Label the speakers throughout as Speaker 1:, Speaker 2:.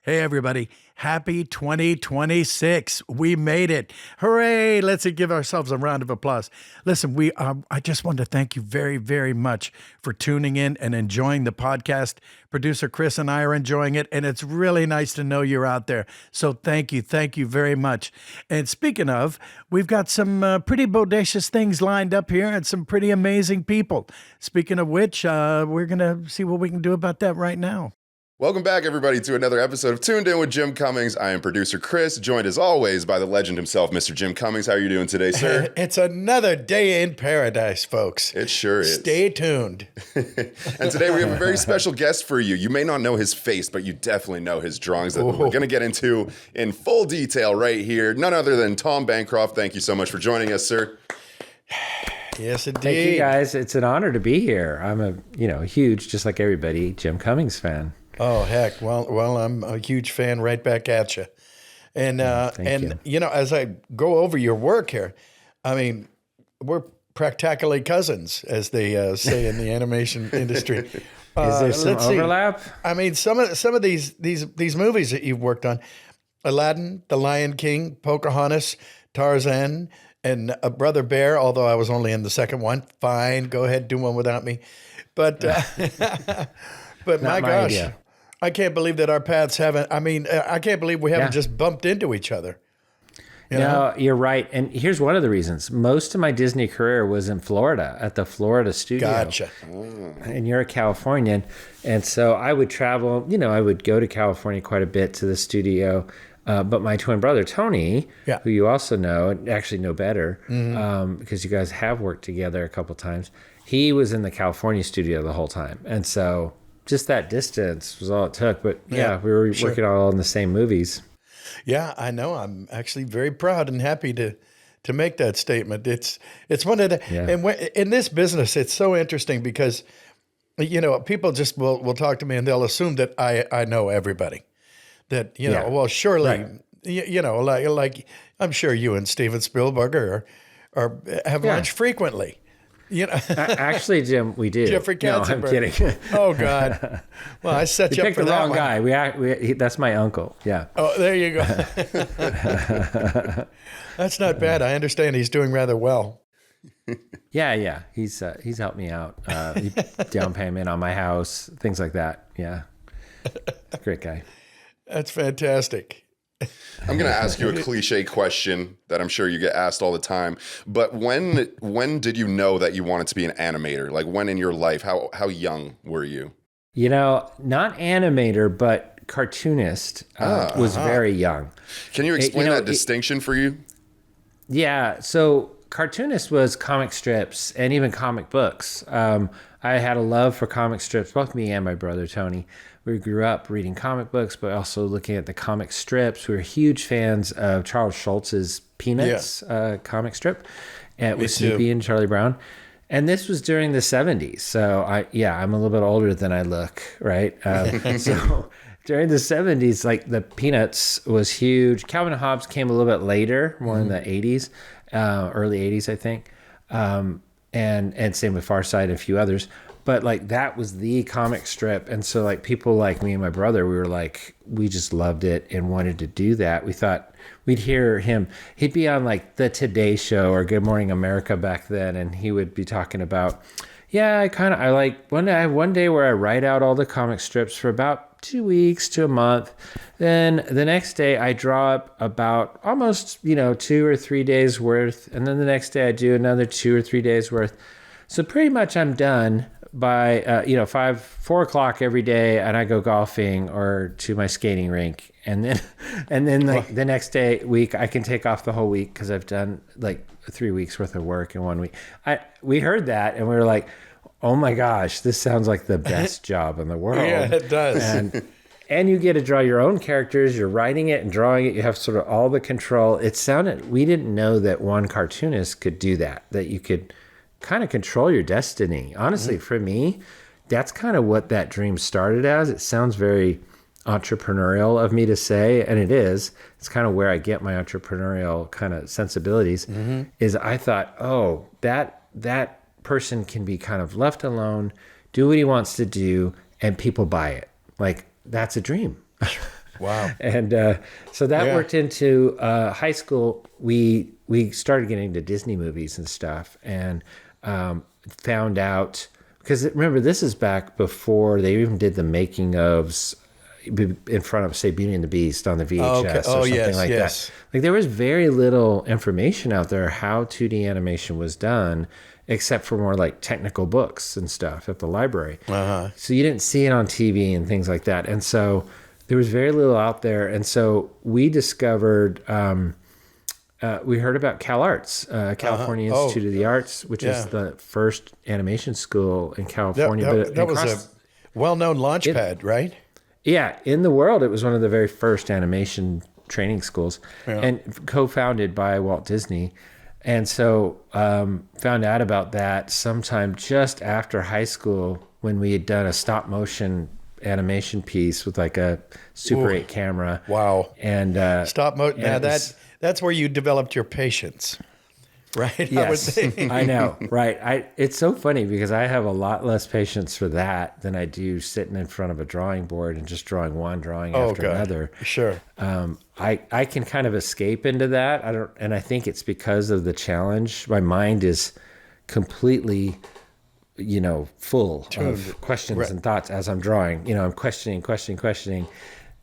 Speaker 1: Hey, everybody. Happy 2026. We made it. Hooray. Let's give ourselves a round of applause. Listen, I just want to thank you very, very much for tuning in and enjoying the podcast. Producer Chris and I are enjoying it, and it's really nice to know you're out there. So thank you. Thank you very much. And speaking of, we've got some pretty bodacious things lined up here and some pretty amazing people. Speaking of which, we're going to see what we can do about that right now.
Speaker 2: Welcome back, everybody, to another episode of Toon'd In with Jim Cummings. I am producer Chris, joined as always by the legend himself, Mr. Jim Cummings. How are you doing today, sir?
Speaker 1: It's another day in paradise, folks.
Speaker 2: It sure is.
Speaker 1: Stay tuned.
Speaker 2: And today we have a very special guest for you. You may not know his face, but you definitely know his drawings that we're going to get into in full detail right here. None other than Tom Bancroft. Thank you so much for joining us, sir.
Speaker 1: Yes, indeed.
Speaker 3: Thank you, guys. It's an honor to be here. I'm a huge, just like everybody, Jim Cummings fan.
Speaker 1: Oh, heck. Well, I'm a huge fan right back at you. And, you know, as I go over your work here, I mean, we're practically cousins, as they say in the animation industry.
Speaker 3: Is there some overlap?
Speaker 1: I mean, some of these movies that you've worked on, Aladdin, The Lion King, Pocahontas, Tarzan, and Brother Bear, although I was only in the second one. Fine, go ahead, do one without me. But but my gosh, idea. I can't believe that our paths haven't, I can't believe we haven't just bumped into each other.
Speaker 3: No, you're right. And here's one of the reasons. Most of my Disney career was in Florida, at the Florida studio.
Speaker 1: Gotcha.
Speaker 3: And you're a Californian. And so I would travel, I would go to California quite a bit to the studio. But my twin brother, Tony, who you also know, and actually know better, because you guys have worked together a couple times, he was in the California studio the whole time. And so just that distance was all it took. But we were working all in the same movies.
Speaker 1: Yeah, I know. I'm actually very proud and happy to make that statement. It's one of the, and in this business, it's so interesting because, people just will talk to me and they'll assume that I know everybody. That, well, surely, like I'm sure you and Steven Spielberg have lunch frequently.
Speaker 3: Actually, Jim, we do.
Speaker 1: Jeffrey Katzenberg.
Speaker 3: No, I'm kidding.
Speaker 1: Oh, God. Well, I set you up for
Speaker 3: the
Speaker 1: that
Speaker 3: wrong
Speaker 1: one.
Speaker 3: guy. That's my uncle. Yeah.
Speaker 1: Oh, there you go. That's not bad. I understand he's doing rather well.
Speaker 3: Yeah. He's helped me out. Down payment on my house, things like that. Yeah. Great guy.
Speaker 1: That's fantastic.
Speaker 2: I'm going to ask you a cliche question that I'm sure you get asked all the time. But when did you know that you wanted to be an animator? Like when in your life? How young were you?
Speaker 3: Not animator, but cartoonist. Was very young.
Speaker 2: Can you explain that distinction for you?
Speaker 3: Yeah. So cartoonist was comic strips and even comic books. I had a love for comic strips, both me and my brother, Tony. We grew up reading comic books, but also looking at the comic strips. We were huge fans of Charles Schulz's Peanuts comic strip with Snoopy and Charlie Brown. And this was during the 70s. So I'm a little bit older than I look, right? So during the 70s, like the Peanuts was huge. Calvin and Hobbes came a little bit later, more in the 80s, early 80s, I think. And same with Far Side and a few others. But like that was the comic strip. And so like people like me and my brother, we just loved it and wanted to do that. We thought we'd hear him. He'd be on like the Today Show or Good Morning America back then. And he would be talking about, I like one day where I write out all the comic strips for about 2 weeks to a month. Then the next day I draw up about almost, 2 or 3 days worth. And then the next day I do another 2 or 3 days worth. So pretty much I'm done by 4 o'clock every day, and I go golfing or to my skating rink, and then the next week I can take off the whole week because I've done like 3 weeks worth of work in 1 week. We heard that and we were like, oh my gosh, this sounds like the best job in the world.
Speaker 1: Yeah, it does.
Speaker 3: And you get to draw your own characters. You're writing it and drawing it. You have sort of all the control. We didn't know that one cartoonist could do that you could kind of control your destiny. Honestly, for me, that's kind of what that dream started as. It sounds very entrepreneurial of me to say, and it is. It's kind of where I get my entrepreneurial kind of sensibilities, is I thought, oh, that person can be kind of left alone, do what he wants to do, and people buy it. Like, that's a dream.
Speaker 1: Wow.
Speaker 3: And so that
Speaker 1: Yeah.
Speaker 3: worked into high school. We started getting into Disney movies and stuff, and found out, because remember, this is back before they even did the making ofs in front of, say, Beauty and the Beast on the VHS or something like that. Like, there was very little information out there how 2D animation was done, except for more like technical books and stuff at the library. So you didn't see it on TV and things like that. And so there was very little out there. And so we discovered, we heard about CalArts, California Institute of the Arts, which is the first animation school in California.
Speaker 1: That was a well-known launch pad, right?
Speaker 3: Yeah, in the world, it was one of the very first animation training schools, and co-founded by Walt Disney. And so found out about that sometime just after high school, when we had done a stop motion animation piece with like a Super 8 camera.
Speaker 1: Wow.
Speaker 3: And
Speaker 1: stop motion. Now that's where you developed your patience. Right.
Speaker 3: Yes, I know. Right. It's so funny because I have a lot less patience for that than I do sitting in front of a drawing board and just drawing one drawing after another.
Speaker 1: Sure.
Speaker 3: I can kind of escape into that. And I think it's because of the challenge. My mind is completely, full of questions and thoughts as I'm drawing. I'm questioning.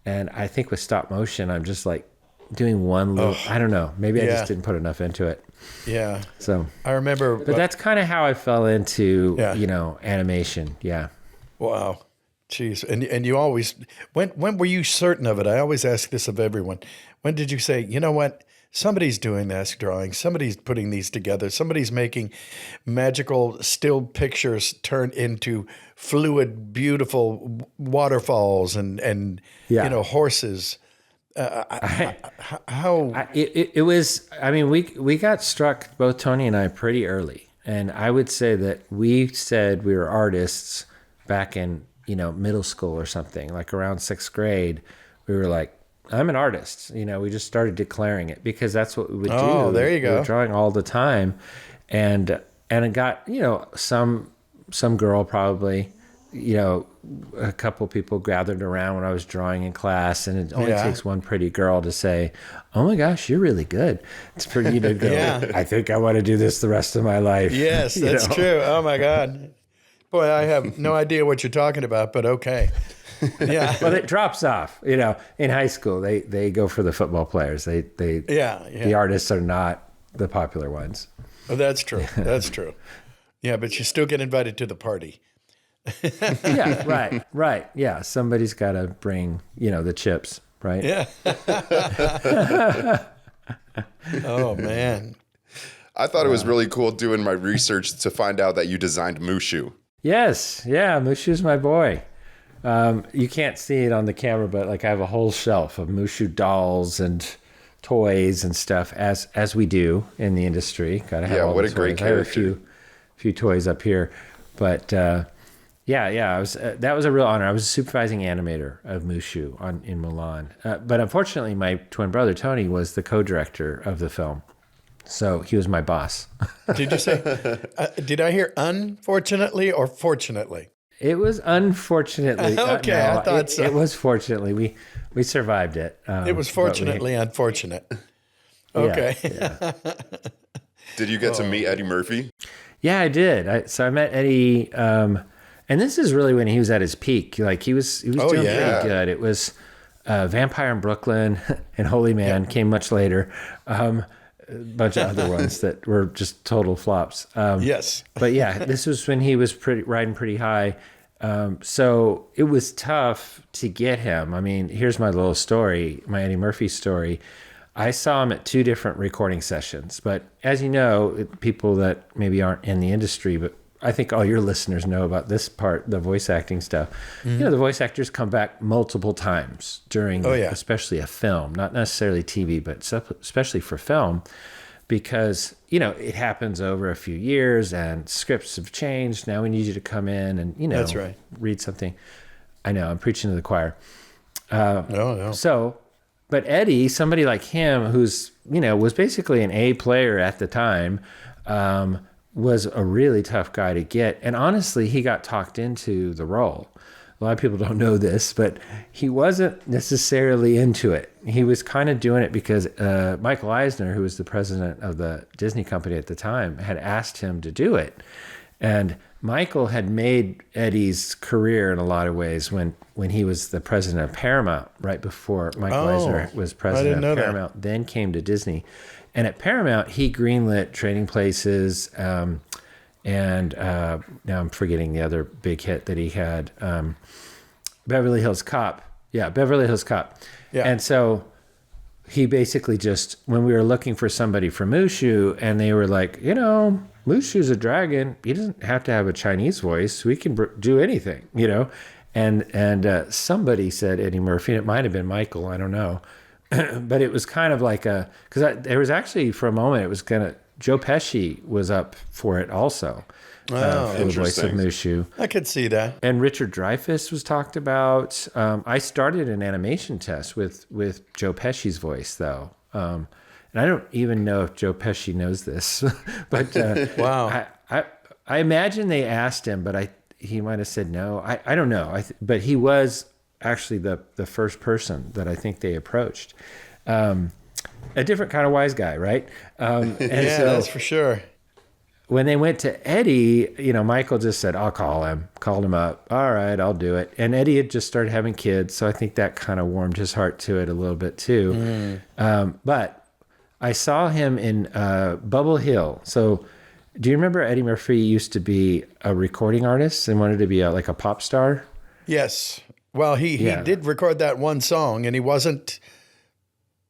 Speaker 3: And I think with stop motion, I'm just like doing one little, I don't know, maybe I just didn't put enough into it.
Speaker 1: Yeah.
Speaker 3: So
Speaker 1: I remember,
Speaker 3: but that's kind of how I fell into, animation. Yeah.
Speaker 1: Wow. Jeez. And you always, when were you certain of it? I always ask this of everyone. When did you say, you know what? Somebody's doing this drawing. Somebody's putting these together. Somebody's making magical still pictures turn into fluid, beautiful waterfalls and horses.
Speaker 3: It was, I mean, we got struck, both Tony and I, pretty early. And I would say that we said we were artists back in, middle school or something, like around 6th grade. We were like, I'm an artist. We just started declaring it because that's what we would do.
Speaker 1: Oh, there you go.
Speaker 3: We were drawing all the time. And it got, some girl probably, a couple people gathered around when I was drawing in class, and it only takes one pretty girl to say, "Oh my gosh, you're really good." It's for you to go, I think I want to do this the rest of my life.
Speaker 1: Yes, that's true. Oh my God. Boy, I have no idea what you're talking about, but okay. Yeah.
Speaker 3: Well, it drops off, in high school, they go for the football players. The artists are not the popular ones.
Speaker 1: Oh, that's true. That's true. Yeah, but you still get invited to the party.
Speaker 3: Yeah, right. Yeah, somebody's got to bring, the chips, right?
Speaker 1: Yeah. Oh, man.
Speaker 2: I thought it was really cool doing my research to find out that you designed Mushu.
Speaker 3: Yes, yeah, Mushu's my boy. You can't see it on the camera, but like I have a whole shelf of Mushu dolls and toys and stuff, as we do in the industry. Gotta have all
Speaker 2: what
Speaker 3: the
Speaker 2: a great
Speaker 3: toys. I have
Speaker 2: character.
Speaker 3: a few toys up here, but I was that was a real honor. I was a supervising animator of Mushu in Mulan, but unfortunately, my twin brother Tony was the co-director of the film, so he was my boss.
Speaker 1: Did you say? Did I hear unfortunately or fortunately?
Speaker 3: It was unfortunately.
Speaker 1: Okay,
Speaker 3: no,
Speaker 1: I thought so.
Speaker 3: It was fortunately. We survived it.
Speaker 1: It was fortunately unfortunate. Okay.
Speaker 3: Yeah.
Speaker 2: Did you get to meet Eddie Murphy?
Speaker 3: Yeah, I did. So I met Eddie, and this is really when he was at his peak. Like he was doing pretty good. It was Vampire in Brooklyn and Holy Man came much later. A bunch of other ones that were just total flops.
Speaker 1: Yes.
Speaker 3: But yeah, this was when he was riding pretty high. So it was tough to get him. I mean, here's my little story, my Eddie Murphy story. I saw him at 2 different recording sessions, but as you know, people that maybe aren't in the industry, but I think all your listeners know about this part, the voice acting stuff. The voice actors come back multiple times during, especially a film, not necessarily TV, but especially for film, because, it happens over a few years and scripts have changed. Now we need you to come in and,
Speaker 1: That's right.
Speaker 3: read something. I know, I'm preaching to the choir.
Speaker 1: No.
Speaker 3: So, but Eddie, somebody like him, who's, was basically an A player at the time, was a really tough guy to get. And honestly, he got talked into the role. a lot of people don't know this, but he wasn't necessarily into it. He was kind of doing it because Michael Eisner, who was the president of the Disney company at the time, had asked him to do it. And Michael had made Eddie's career in a lot of ways when he was the president of Paramount, right before Michael Eisner was president of Paramount, then came to Disney. And at Paramount, he greenlit Trading Places, and now I'm forgetting the other big hit that he had, Beverly Hills Cop. Yeah, Beverly Hills Cop. Yeah. And so he basically just, when we were looking for somebody for Mushu, and they were like, Mushu's a dragon. He doesn't have to have a Chinese voice. We can do anything, And somebody said Eddie Murphy, and it might have been Michael, I don't know. But it was kind of like because there was actually, for a moment, it was Joe Pesci was up for it also. For the voice of Mushu.
Speaker 1: I could see that.
Speaker 3: And Richard Dreyfuss was talked about. I started an animation test with Joe Pesci's voice, though. And I don't even know if Joe Pesci knows this. But
Speaker 1: wow.
Speaker 3: I imagine they asked him, but he might have said no. I don't know. But he was actually the first person that I think they approached. A different kind of wise guy, right? And
Speaker 1: yeah, so, that's for sure.
Speaker 3: When they went to Eddie, Michael just said, I'll call him. Called him up. All right, I'll do it. And Eddie had just started having kids, so I think that kind of warmed his heart to it a little bit too. But I saw him in Bubble Hill. So do you remember Eddie Murphy used to be a recording artist and wanted to be like a pop star?
Speaker 1: Yes. Well, he did record that one song, and he wasn't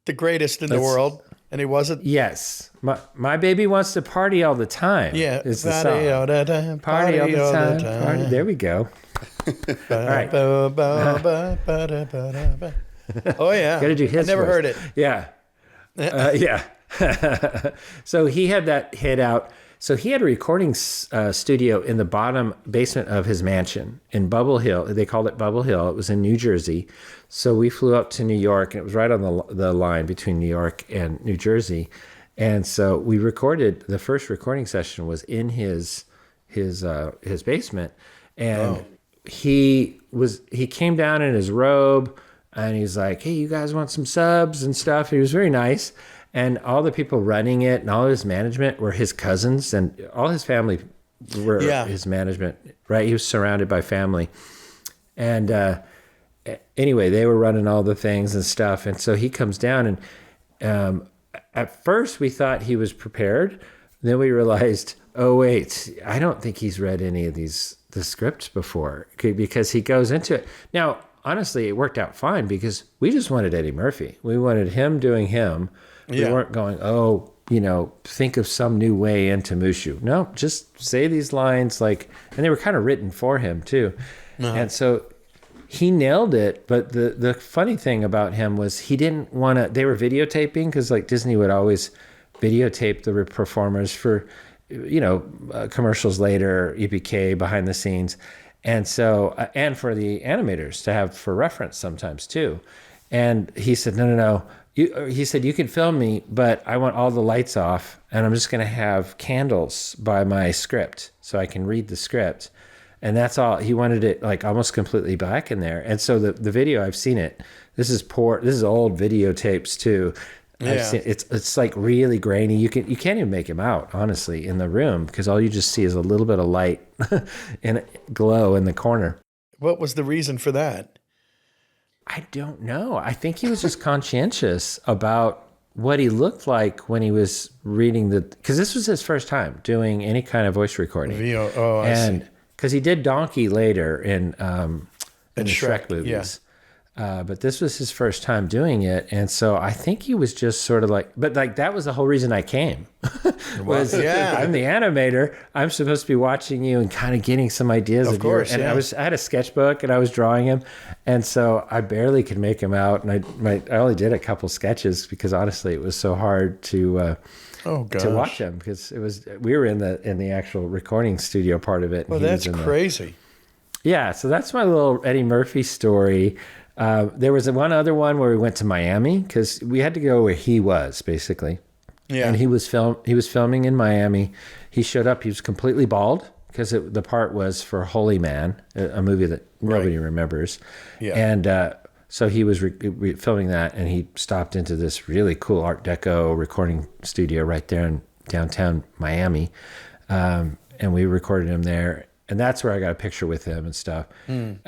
Speaker 1: the greatest in the world. And he wasn't.
Speaker 3: Yes, my baby wants to party all the time.
Speaker 1: Yeah,
Speaker 3: is the song. Party all the time. Party. There we go. All right.
Speaker 1: Oh yeah.
Speaker 3: Gotta do his.
Speaker 1: I never
Speaker 3: voice.
Speaker 1: heard it.
Speaker 3: Yeah. Yeah. So he had that hit out. So he had a recording studio in the bottom basement of his mansion in Bubble Hill. They called it Bubble Hill. It was in New Jersey. So we flew up to New York, and it was right on the line between New York and New Jersey. And so we recorded, the first recording session was in his basement. And he came down in his robe, and he's like, hey, you guys want some subs and stuff? He was very nice. And all the people running it and all his management were his cousins, and all his family were his management, right? He was surrounded by family. And anyway, they were running all the things and stuff. And so he comes down, and at first we thought he was prepared. Then we realized, oh, wait, I don't think he's read any of the scripts before, because he goes into it. Now, honestly, it worked out fine because we just wanted Eddie Murphy. We wanted him doing him. We weren't going, think of some new way into Mushu. No, just say these lines and they were kind of written for him too. And so he nailed it. But the funny thing about him was he didn't want to, they were videotaping because Disney would always videotape the performers for, commercials later, EPK, behind the scenes. And so, and for the animators to have for reference sometimes too. And he said, no. He said, you can film me, but I want all the lights off, and I'm just going to have candles by my script so I can read the script. And that's all. He wanted it almost completely black in there. And so the video, I've seen it. This is old videotapes too. Yeah. I've seen, it's really grainy. You can't even make him out, honestly, in the room, because all you just see is a little bit of light and glow in the corner.
Speaker 1: What was the reason for that?
Speaker 3: I don't know. I think he was just conscientious about what he looked like when he was reading because this was his first time doing any kind of voice recording.
Speaker 1: I see.
Speaker 3: Because he did Donkey later in the Shrek movies.
Speaker 1: Yeah.
Speaker 3: But this was his first time doing it. And so I think he was just sort of that was the whole reason I came. I'm the animator. I'm supposed to be watching you and kind of getting some ideas of course. And I had a sketchbook and I was drawing him. And so I barely could make him out. And I only did a couple sketches because honestly, it was so hard to watch him because we were in the actual recording studio part of it.
Speaker 1: Well, that's crazy.
Speaker 3: Yeah. So that's my little Eddie Murphy story. There was one other one where we went to Miami because we had to go where he was basically. Yeah. And he was filming in Miami. He showed up. He was completely bald because the part was for Holy Man, a movie that nobody remembers.
Speaker 1: Yeah.
Speaker 3: And so he was filming that, and he stopped into this really cool Art Deco recording studio right there in downtown Miami. And we recorded him there. And that's where I got a picture with him and stuff. And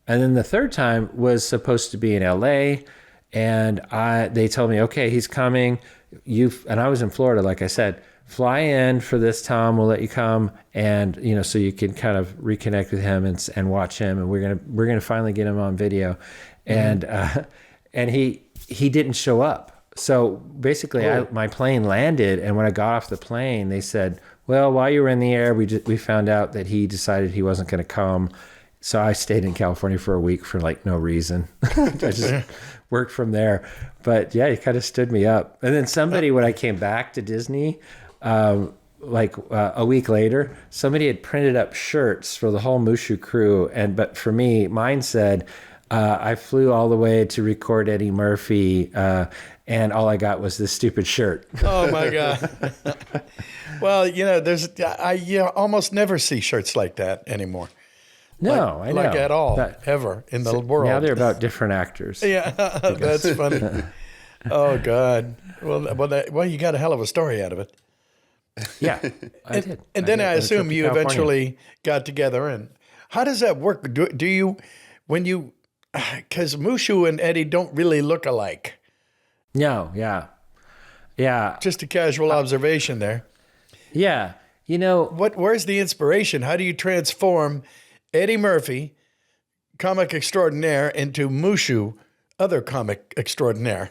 Speaker 3: then the third time was supposed to be in LA. And they told me, okay, he's coming. And I was in Florida, like I said. Fly in for this, Tom. We'll let you come, and so you can kind of reconnect with him and watch him. And we're gonna finally get him on video, and he didn't show up. So basically, my plane landed, and when I got off the plane, they said, "Well, while you were in the air, we found out that he decided he wasn't going to come." So I stayed in California for a week for like no reason. I just worked from there. But yeah, he kind of stood me up. And then somebody, when I came back to Disney, a week later, somebody had printed up shirts for the whole Mushu crew. But for me, mine said, I flew all the way to record Eddie Murphy, and all I got was this stupid shirt.
Speaker 1: Oh my God. Well, I almost never see shirts like that anymore.
Speaker 3: No, I know.
Speaker 1: Like at all, ever in the world.
Speaker 3: Now they're about different actors.
Speaker 1: Yeah, that's funny. Oh God. Well, you got a hell of a story out of it.
Speaker 3: Yeah, I did.
Speaker 1: And then I assume you eventually got together. And how does that work? Do you, because Mushu and Eddie don't really look alike.
Speaker 3: No, yeah.
Speaker 1: Just a casual observation there.
Speaker 3: Yeah,
Speaker 1: where's the inspiration? How do you transform Eddie Murphy, comic extraordinaire, into Mushu, other comic extraordinaire?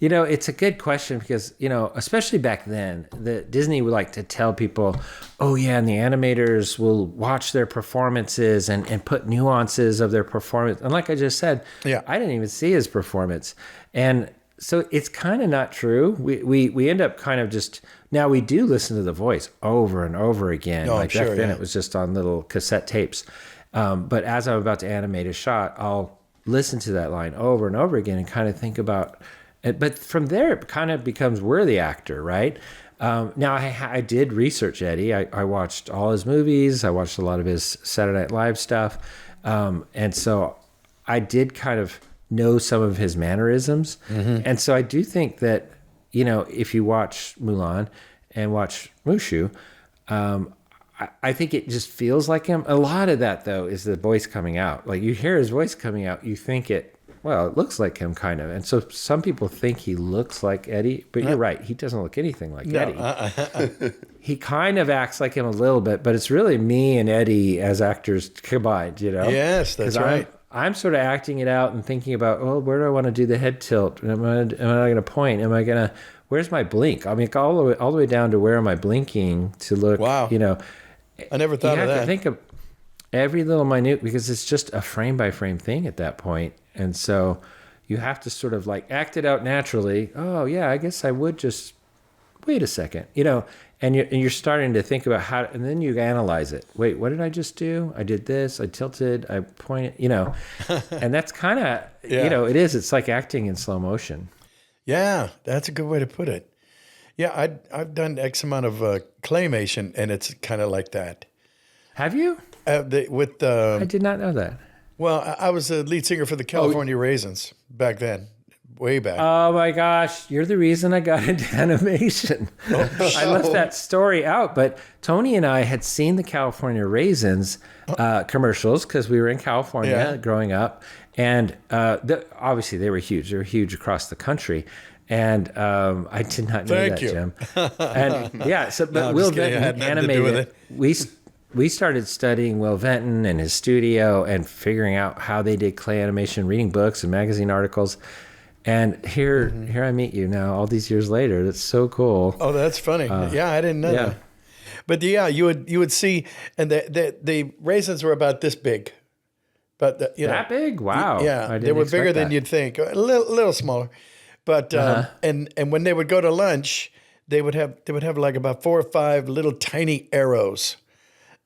Speaker 3: It's a good question because, especially back then, Disney would like to tell people, oh yeah, and the animators will watch their performances and put nuances of their performance. And like I just said, I didn't even see his performance. And so it's kind of not true. We end up kind of just, now we do listen to the voice over and over again. Back then it was just on little cassette tapes. But as I'm about to animate a shot, I'll listen to that line over and over again and kind of think about it. But from there, it kind of becomes, we're the actor, right? Now, I did research Eddie. I watched all his movies. I watched a lot of his Saturday Night Live stuff. And so I did kind of know some of his mannerisms. Mm-hmm. And so I do think that, if you watch Mulan and watch Mushu, I think it just feels like him. A lot of that, though, is the voice coming out. Like, you hear his voice coming out, you think it looks like him kind of. And so some people think he looks like Eddie, but you're right. He doesn't look anything like Eddie. He kind of acts like him a little bit, but it's really me and Eddie as actors combined,
Speaker 1: Yes, that's right.
Speaker 3: I'm sort of acting it out and thinking about, where do I want to do the head tilt? Am I going to point? Where's my blink? I mean, all the way down to where am I blinking to look,
Speaker 1: Wow. I never thought of that.
Speaker 3: You have to think of every little minute, because it's just a frame by frame thing at that point. And so you have to sort of like act it out naturally. Oh yeah, I guess I would just wait a second, and you're starting to think about how, and then you analyze it. Wait, what did I just do? I did this, I tilted, I pointed, and that's kind of, it's like acting in slow motion. Yeah,
Speaker 1: that's a good way to put it. Yeah, I've done X amount of claymation, and it's kind of like that.
Speaker 3: Have you?
Speaker 1: I
Speaker 3: did not know that.
Speaker 1: Well, I was the lead singer for the California Raisins back then, way back.
Speaker 3: Oh my gosh, you're the reason I got into animation. I left that story out, but Tony and I had seen the California Raisins commercials because we were in California growing up, and obviously they were huge. They were huge across the country. And I did not know that, Jim. And but Will Venton animated it. We started studying Will Venton and his studio and figuring out how they did clay animation, reading books and magazine articles. And here I meet you now, all these years later. That's so cool.
Speaker 1: Oh, that's funny. I didn't know that. But you would see, and the raisins were about this big. But
Speaker 3: that big? Wow.
Speaker 1: Yeah, they were bigger than you'd think. A little smaller. But and when they would go to lunch, they would have like about 4 or 5 little tiny arrows.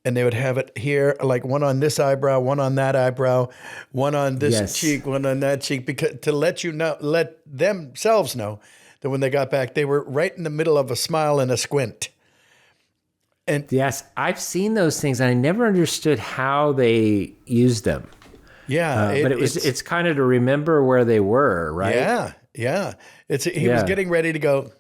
Speaker 1: And they would have it here, like one on this eyebrow, one on that eyebrow, one on this cheek, one on that cheek, because to let themselves know that when they got back, they were right in the middle of a smile and a squint. And
Speaker 3: yes, I've seen those things, and I never understood how they used them.
Speaker 1: yeah,
Speaker 3: But it's kind of to remember where they were, right?
Speaker 1: Yeah. He was getting ready to go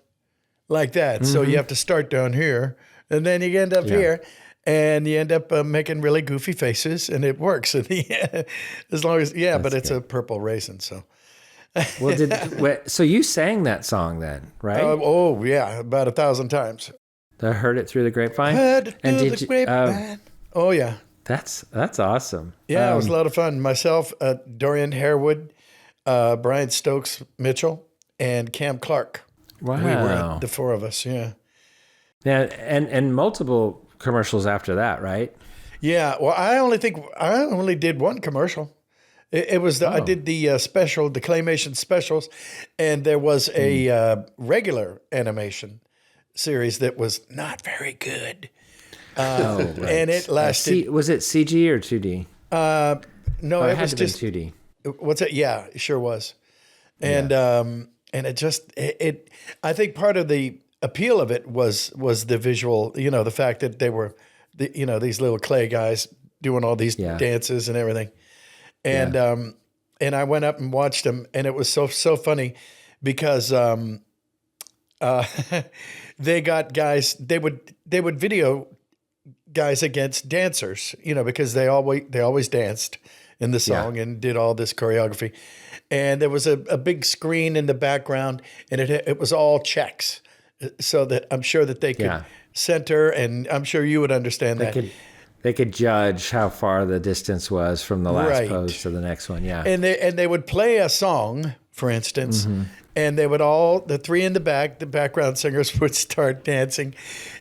Speaker 1: like that. So you have to start down here, and then you end up here, and you end up making really goofy faces, and it works in the end, as long as but it's a purple raisin. So
Speaker 3: So you sang that song then, right?
Speaker 1: oh yeah, about 1,000 times.
Speaker 3: I heard it through the grapevine.
Speaker 1: Heard it through the grapevine. Oh yeah.
Speaker 3: That's awesome.
Speaker 1: Yeah, it was a lot of fun. Myself, Dorian Harewood, Brian Stokes Mitchell, and Cam Clark.
Speaker 3: Wow.
Speaker 1: We were the four of us, yeah.
Speaker 3: Yeah, and multiple commercials after that, right?
Speaker 1: Yeah, well, I only did one commercial. It was I did the special, the Claymation specials, and there was a regular animation series that was not very good.
Speaker 3: Right.
Speaker 1: And it lasted.
Speaker 3: Was it CG or 2D?
Speaker 1: No, it was
Speaker 3: had to
Speaker 1: just
Speaker 3: be 2D.
Speaker 1: What's it? Yeah, it sure was. And and it just I think part of the appeal of it was the visual, the fact that they were these little clay guys doing all these dances and everything. And and I went up and watched them, and it was so funny because they got guys, they would video guys against dancers, because they always danced in the song and did all this choreography. And there was a big screen in the background, and it was all checks, so that I'm sure that they could center, and I'm sure you would understand that.
Speaker 3: They could judge how far the distance was from the last pose to the next one. Yeah.
Speaker 1: And they would play a song, for instance, and they would the three in the background singers would start dancing.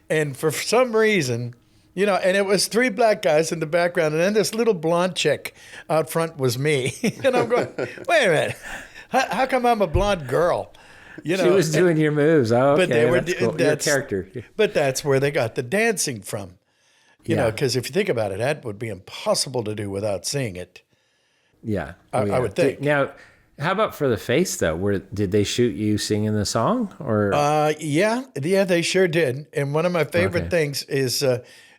Speaker 1: And for some reason, and it was three black guys in the background, and then this little blonde chick out front was me. And I'm going, wait a minute, how come I'm a blonde girl?
Speaker 3: She was doing your moves. Oh, okay.
Speaker 1: But they were
Speaker 3: that's cool. Your character.
Speaker 1: But that's where they got the dancing from. Because if you think about it, that would be impossible to do without seeing it.
Speaker 3: Yeah.
Speaker 1: I would think.
Speaker 3: Now, how about for the face, though? Did they shoot you singing the song? Or
Speaker 1: yeah, they sure did. And one of my favorite things is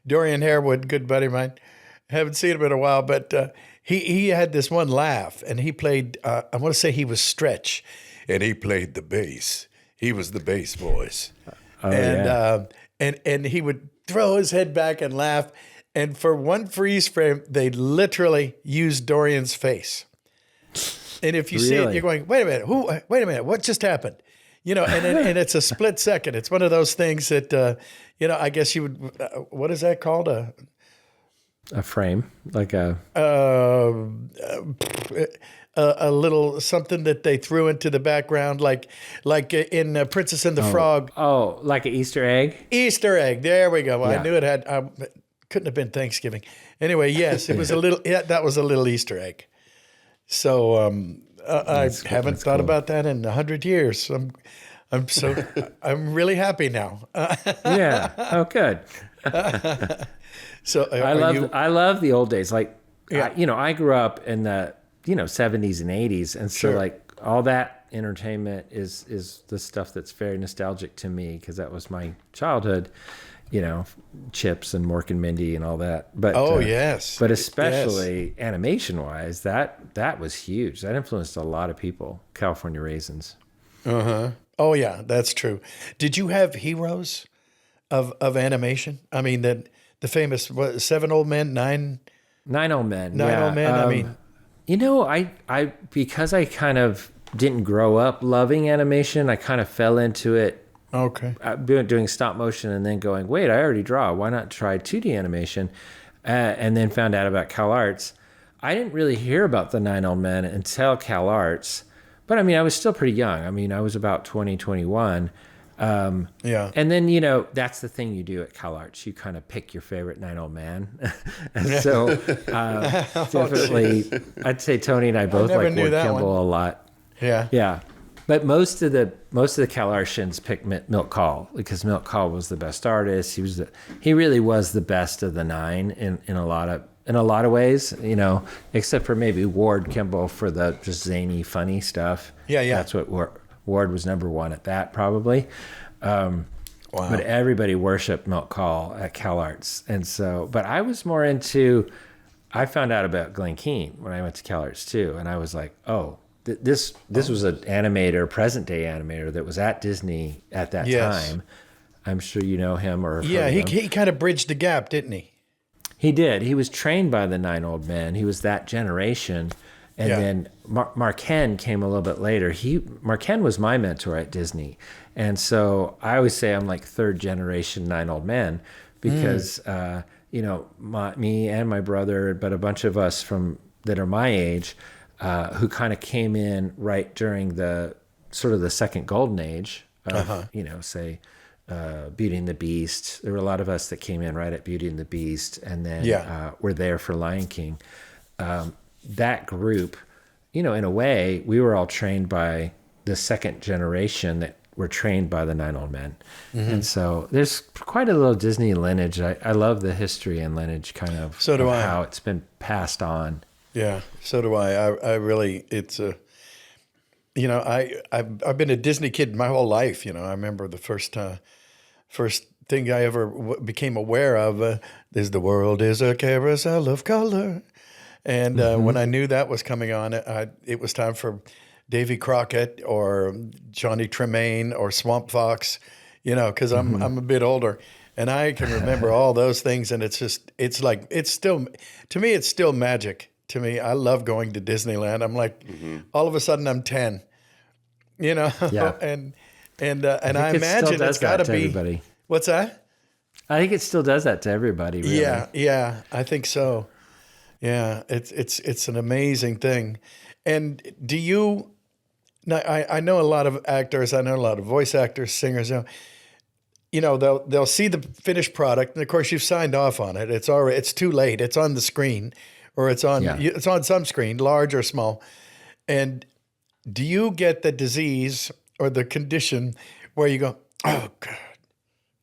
Speaker 1: Dorian Harewood, good buddy of mine. Haven't seen him in a while, but he had this one laugh, and he played, I want to say he was Stretch, and he played the bass. He was the bass voice. And he would throw his head back and laugh. And for one freeze frame, they literally used Dorian's face. And if you see it, you're going, wait a minute, what just happened? And it's a split second. It's one of those things that, I guess you would, what is that called?
Speaker 3: A frame, like a
Speaker 1: little something that they threw into the background, like in Princess and the Frog.
Speaker 3: Oh, like an Easter egg?
Speaker 1: Easter egg. There we go. I knew it had, couldn't have been Thanksgiving. Anyway, yes, it was a little, that was a little Easter egg. So I haven't thought about that in 100 years. I'm really happy now.
Speaker 3: Yeah. Oh, good.
Speaker 1: So
Speaker 3: I love the old days. Like, I grew up in the 70s and 80s, and so like all that entertainment is the stuff that's very nostalgic to me, because that was my childhood. Chips and Mork and Mindy and all that. But but especially animation wise, that was huge. That influenced a lot of people. California Raisins.
Speaker 1: Oh yeah, that's true. Did you have heroes of animation? I mean, the famous 7 old men, 9
Speaker 3: old men.
Speaker 1: 9 old men. I mean,
Speaker 3: I because I kind of didn't grow up loving animation, I kind of fell into it.
Speaker 1: Okay.
Speaker 3: Doing stop motion and then going, wait, I already draw. Why not try 2D animation? And then found out about CalArts. I didn't really hear about the 9 old men until CalArts. But I mean, I was still pretty young. I mean, I was about 20, 21. And then, that's the thing you do at CalArts. You kind of pick your favorite 9 old man. And so definitely, I'd say Tony and I both like Ward Kimball a lot.
Speaker 1: Yeah.
Speaker 3: Yeah. But most of the CalArtians picked Milt Kahl, because Milt Kahl was the best artist. He really was the best of the 9 in a lot of ways, except for maybe Ward Kimball for the just zany, funny stuff.
Speaker 1: Yeah.
Speaker 3: That's what Ward was number 1 at that, probably.
Speaker 1: Well, Wow.
Speaker 3: But everybody worshiped Milt Kahl at CalArts. And so, but I was more into, I found out about Glenn Keane when I went to CalArts too. And I was like, oh, this was an animator, present day animator that was at Disney at that time. I'm sure you know him or
Speaker 1: Yeah, he kind of bridged the gap, didn't he?
Speaker 3: He did. He was trained by the 9 Old Men. He was that generation. And then Mark Henn came a little bit later. Mark Henn was my mentor at Disney. And so I always say I'm like 3rd generation 9 Old Men because, you know, me and my brother, but a bunch of us that are my age, who kind of came in right during the sort of the second golden age of, you know, say, Beauty and the Beast. There were a lot of us that came in right at Beauty and the Beast and then were there for Lion King. That group, you know, in a way, we were all trained by the second generation that were trained by the 9 Old Men. And so there's quite a little Disney lineage. I love the history and lineage kind of,
Speaker 1: so do I.
Speaker 3: How it's been passed on.
Speaker 1: Yeah, so do I. I really, it's a, you know, I've been a Disney kid my whole life. You know, I remember the first thing I ever became aware of is the world is a carousel of color. And when I knew that was coming on, it was time for Davy Crockett or Johnny Tremaine or Swamp Fox, you know, because I'm a bit older. And I can remember all those things. And it's still, to me, it's still magic. To me, I love going to Disneyland. I'm like, all of a sudden I'm 10, you know, and I imagine it's got to be. Everybody. What's that?
Speaker 3: I think it still does that to everybody. Really.
Speaker 1: Yeah, I think so. Yeah, it's an amazing thing. And do you? Now, I know a lot of actors. I know a lot of voice actors, singers. You know, they'll see the finished product, and of course, you've signed off on it. It's too late. It's on the screen. Or it's on some screen, large or small. And do you get the disease or the condition where you go, oh God,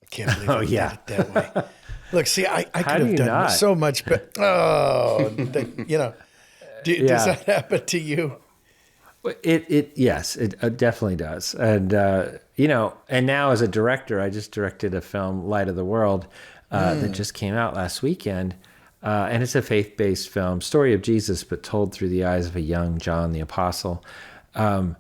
Speaker 1: I can't believe I did it that way. Look, see, I could have done so much better. Oh, you know, does that happen to you?
Speaker 3: Yes, it definitely does. And, you know, and now as a director, I just directed a film, Light of the World, that just came out last weekend. And it's a faith-based film, story of Jesus, but told through the eyes of a young John the Apostle.
Speaker 1: That's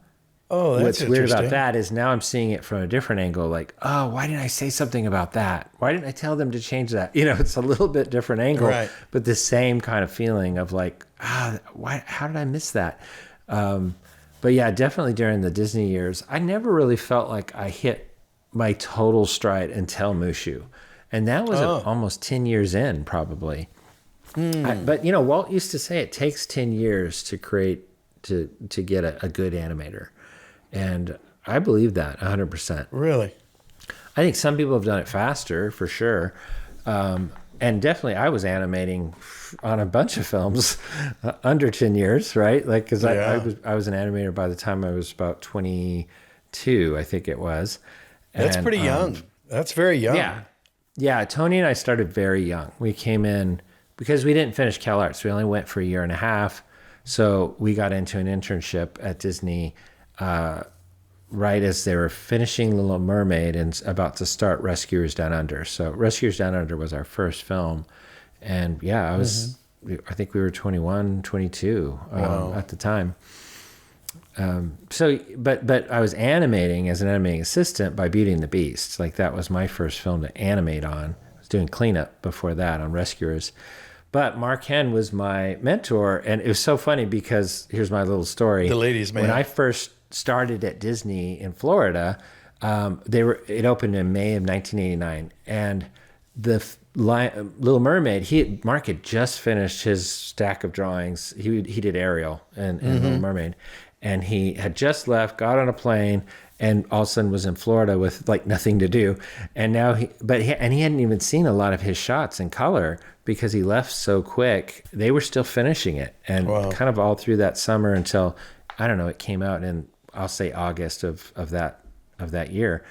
Speaker 3: what's weird about that is now I'm seeing it from a different angle. Like, oh, why didn't I say something about that? Why didn't I tell them to change that? You know, it's a little bit different angle, but the same kind of feeling of like, how did I miss that? But yeah, definitely during the Disney years, I never really felt like I hit my total stride until Mushu. And that was almost 10 years in, probably. But you know, Walt used to say it takes 10 years to get a good animator, and I believe that 100%.
Speaker 1: Really,
Speaker 3: I think some people have done it faster for sure, and definitely I was animating on a bunch of films under 10 years, right? Like because I was an animator by the time I was about 22, I think it was.
Speaker 1: That's pretty young. That's very young.
Speaker 3: Yeah. Tony and I started very young. We came in. Because we didn't finish CalArts, we only went for a year and a half. So we got into an internship at Disney right as they were finishing Little Mermaid and about to start Rescuers Down Under. So Rescuers Down Under was our first film. And yeah, I think we were 21, 22 at the time. But I was animating as an animating assistant by Beauty and the Beast. Like that was my first film to animate on. I was doing cleanup before that on Rescuers. But Mark Henn was my mentor, and it was so funny because here's my little story.
Speaker 1: The ladies' man.
Speaker 3: When I first started at Disney in Florida, it opened in May of 1989, and the Little Mermaid. Mark had just finished his stack of drawings. He did Ariel and Little Mermaid, and he had just left, got on a plane, and all of a sudden was in Florida with like nothing to do. And now he hadn't even seen a lot of his shots in color because he left so quick. They were still finishing it, and kind of all through that summer until, I don't know, it came out in, I'll say August of that year.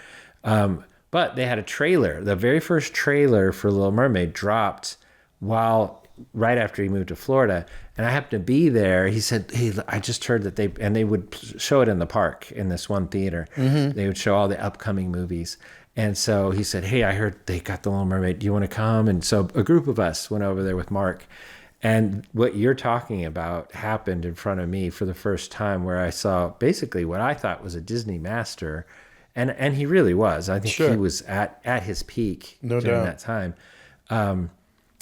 Speaker 3: But they had a trailer. The very first trailer for Little Mermaid dropped right after he moved to Florida, and I happened to be there. He said, "Hey, I just heard that they would show it in the park in this one theater. They would show all the upcoming movies." And so he said, hey, I heard they got The Little Mermaid. Do you want to come? And so a group of us went over there with Mark. And what you're talking about happened in front of me for the first time, where I saw basically what I thought was a Disney master. And he really was. I think he was at his peak during that time. And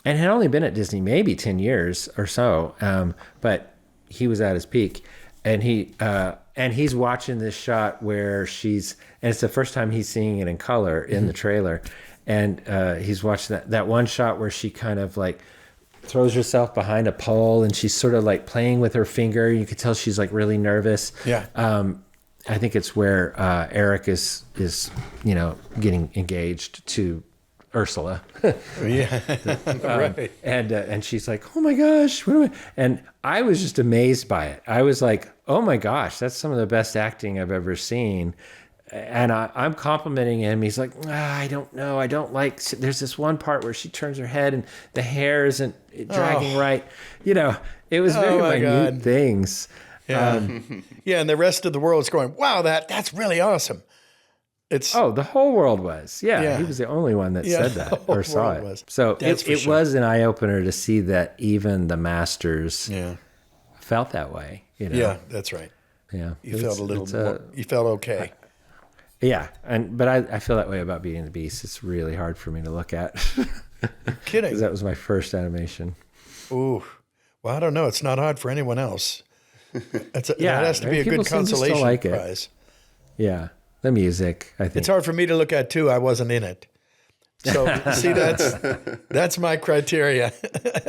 Speaker 3: had only been at Disney maybe 10 years or so. But he was at his peak. And he's watching this shot where and it's the first time he's seeing it in color in the trailer. And he's watching that one shot where she kind of like throws herself behind a pole and she's sort of like playing with her finger. You could tell she's like really nervous.
Speaker 1: Yeah.
Speaker 3: I think it's where Eric is getting engaged to Ursula.
Speaker 1: Yeah. Right.
Speaker 3: And she's like, oh my gosh, what am I? And I was just amazed by it. I was like, oh my gosh, that's some of the best acting I've ever seen. And I'm complimenting him. He's like, I don't know. I don't like, there's this one part where she turns her head and the hair isn't dragging right. It was very minute things.
Speaker 1: Yeah. Yeah. And the rest of the world's going, wow, that's really awesome.
Speaker 3: The whole world was. Yeah. He was the only one that said that or saw it.
Speaker 1: Was.
Speaker 3: So it was an eye opener to see that even the masters felt that way.
Speaker 1: Yeah, that's right.
Speaker 3: Yeah.
Speaker 1: You felt a little more, you felt okay.
Speaker 3: Yeah, but I feel that way about Beauty and the Beast. It's really hard for me to look at.
Speaker 1: Kidding.
Speaker 3: Because that was my first animation.
Speaker 1: Ooh. Well, I don't know. It's not hard for anyone else. That has to be a good consolation prize.
Speaker 3: Yeah. The music, I think.
Speaker 1: It's hard for me to look at, too. I wasn't in it. So, see, that's my criteria.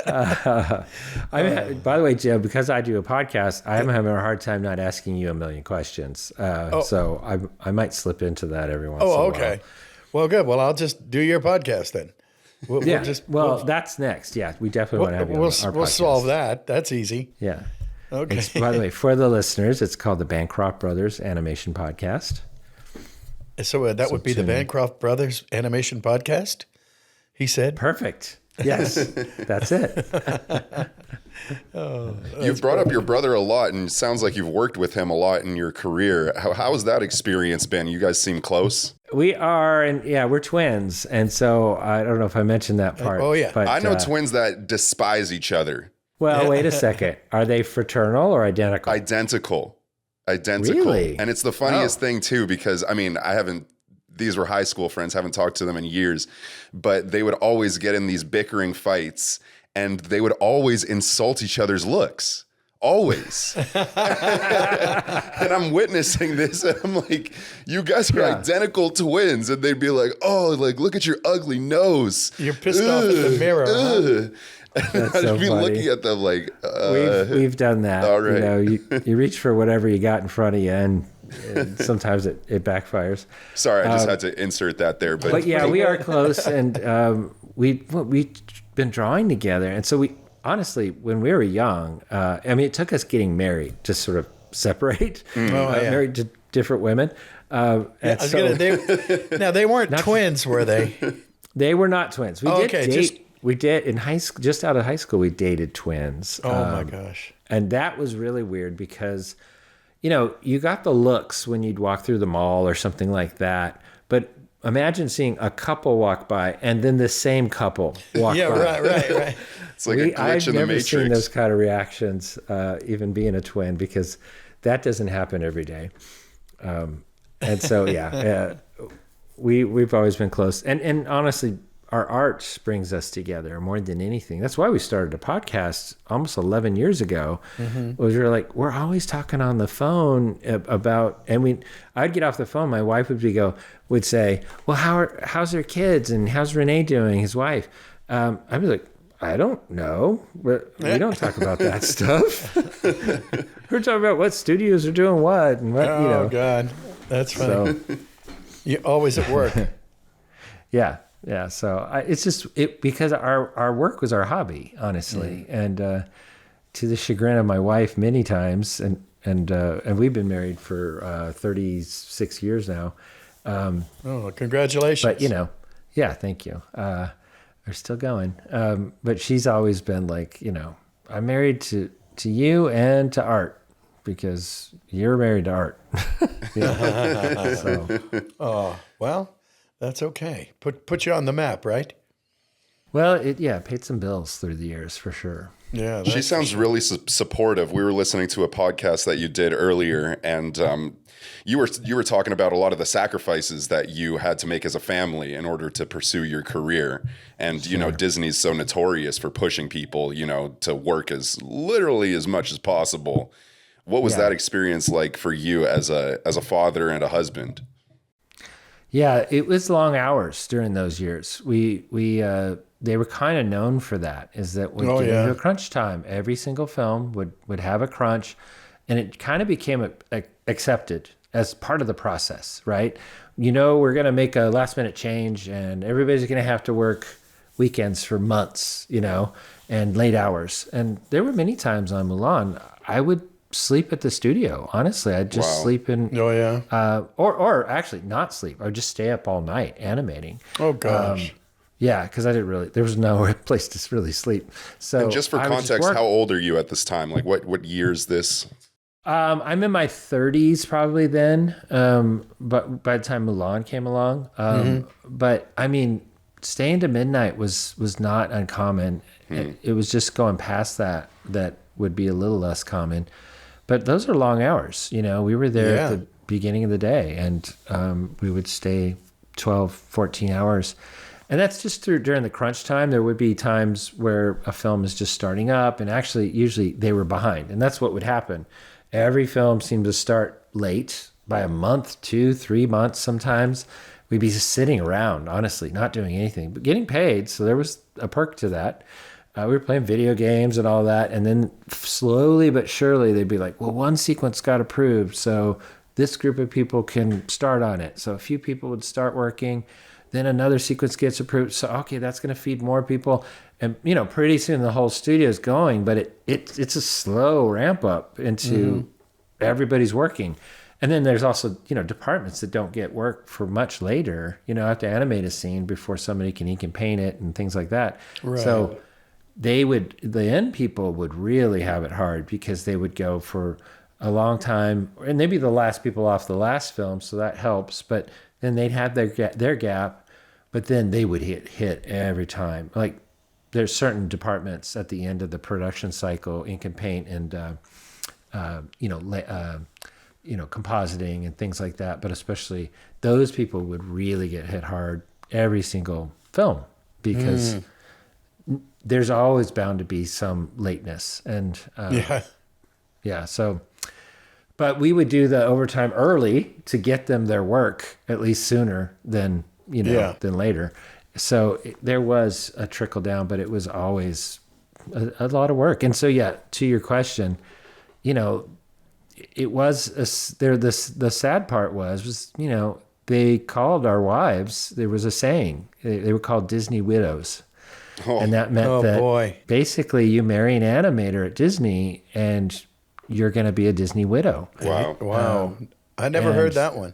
Speaker 3: By the way, Jim, because I do a podcast, I'm having a hard time not asking you a million questions. So I might slip into that every once in a while. Oh, okay.
Speaker 1: Well, good. Well, I'll just do your podcast then.
Speaker 3: That's next. Yeah, we definitely want to have you on our podcast.
Speaker 1: We'll solve that. That's easy.
Speaker 3: Yeah.
Speaker 1: Okay.
Speaker 3: By the way, for the listeners, it's called the Bancroft Brothers Animation Podcast.
Speaker 1: So that would be the Bancroft Brothers Animation Podcast, he said.
Speaker 3: Perfect. Yes, that's it.
Speaker 2: You've brought up your brother a lot, and it sounds like you've worked with him a lot in your career. How has that experience been? You guys seem close.
Speaker 3: We are, and we're twins. And so I don't know if I mentioned that part.
Speaker 2: But, I know twins that despise each other.
Speaker 3: Well, wait a second. Are they fraternal or identical?
Speaker 2: Identical.
Speaker 3: Really?
Speaker 2: And it's the funniest thing too, because these were high school friends, haven't talked to them in years, but they would always get in these bickering fights and they would always insult each other's looks. Always. And I'm witnessing this and I'm like, you guys are identical twins. And they'd be like, oh, like, look at your ugly nose.
Speaker 1: You're pissed off at the mirror. Huh?
Speaker 3: That's
Speaker 2: I'd
Speaker 3: so
Speaker 2: be
Speaker 3: funny.
Speaker 2: looking at them like,
Speaker 3: we've done that.
Speaker 2: All right.
Speaker 3: You reach for whatever you got in front of you, and sometimes it backfires.
Speaker 2: Sorry, I just had to insert that there. But
Speaker 3: yeah, we are close, and we've been drawing together. And so we honestly, when we were young, it took us getting married to sort of separate. Married to different women. Now
Speaker 1: they weren't twins, were they?
Speaker 3: They were not twins. We did date. We did in high school, just out of high school, we dated twins.
Speaker 1: Oh my gosh.
Speaker 3: And that was really weird because, you got the looks when you'd walk through the mall or something like that. But imagine seeing a couple walk by and then the same couple walk by.
Speaker 1: Right.
Speaker 2: It's like a glitch in the Matrix. I've never seen
Speaker 3: those kind of reactions, even being a twin, because that doesn't happen every day. And so, we've always been close. And honestly, our art brings us together more than anything. That's why we started a podcast almost 11 years ago. Was we're always talking on the phone about, and I'd get off the phone. My wife would say, well, how's their kids? And how's Renee doing, his wife? I'd be like, I don't know. We don't talk about that stuff. We're talking about what studios are doing what. And what,
Speaker 1: Oh, God. That's funny. So, you're always at work.
Speaker 3: Yeah. Yeah, so it's just because our work was our hobby, honestly, and to the chagrin of my wife many times, and we've been married for 36 years now.
Speaker 1: Congratulations!
Speaker 3: But thank you. We're still going, but she's always been like, I'm married to you and to art because you're married to art.
Speaker 1: Well. That's okay. Put you on the map, right?
Speaker 3: Well, it paid some bills through the years for sure.
Speaker 1: Yeah.
Speaker 2: She sounds really supportive. We were listening to a podcast that you did earlier, and you were talking about a lot of the sacrifices that you had to make as a family in order to pursue your career. And you know, Disney's so notorious for pushing people, you know, to work as literally as much as possible. What was that experience like for you as a father and a husband?
Speaker 3: Yeah, it was long hours during those years. They were kind of known for that, is that when get into a crunch time, every single film would have a crunch, and it kind of became accepted as part of the process, right? You know, we're going to make a last minute change, and everybody's going to have to work weekends for months, you know, and late hours. And there were many times on Mulan, I would sleep at the studio. Honestly, I'd just sleep in. Or actually not sleep. I would just stay up all night animating.
Speaker 1: Oh gosh.
Speaker 3: Yeah, because there was no place to really sleep. So,
Speaker 2: and just for context, how old are you at this time? Like, what year is this?
Speaker 3: I'm in my 30s probably then. But by the time Mulan came along, but I mean, staying to midnight was not uncommon. It was just going past that would be a little less common. But those are long hours. You know, we were there at the beginning of the day, and we would stay 12, 14 hours. And that's just during the crunch time. There would be times where a film is just starting up, and actually, usually they were behind. And that's what would happen. Every film seemed to start late by a month, 2, 3 months sometimes. We'd be just sitting around, honestly, not doing anything, but getting paid. So there was a perk to that. We were playing video games and all that. And then slowly but surely, they'd be like, well, one sequence got approved, so this group of people can start on it. So a few people would start working. Then another sequence gets approved. So, okay, that's going to feed more people. And, you know, pretty soon the whole studio is going, but it's a slow ramp up into everybody's working. And then there's also, you know, departments that don't get work for much later. You know, have to animate a scene before somebody can ink and paint it and things like that.
Speaker 1: Right.
Speaker 3: So the end people would really have it hard because they would go for a long time, and they'd be the last people off the last film, so that helps. But then they'd have their gap, but then they would hit every time. Like there's certain departments at the end of the production cycle, ink and paint, and compositing and things like that. But especially those people would really get hit hard every single film because there's always bound to be some lateness. And so. But we would do the overtime early to get them their work at least sooner than than later. So there was a trickle down, but it was always a lot of work. And so to your question, you know, it was the sad part was they called our wives. There was a saying they were called Disney widows, and that meant basically you marry an animator at Disney and you're going to be a Disney widow.
Speaker 1: Wow. I never heard that one.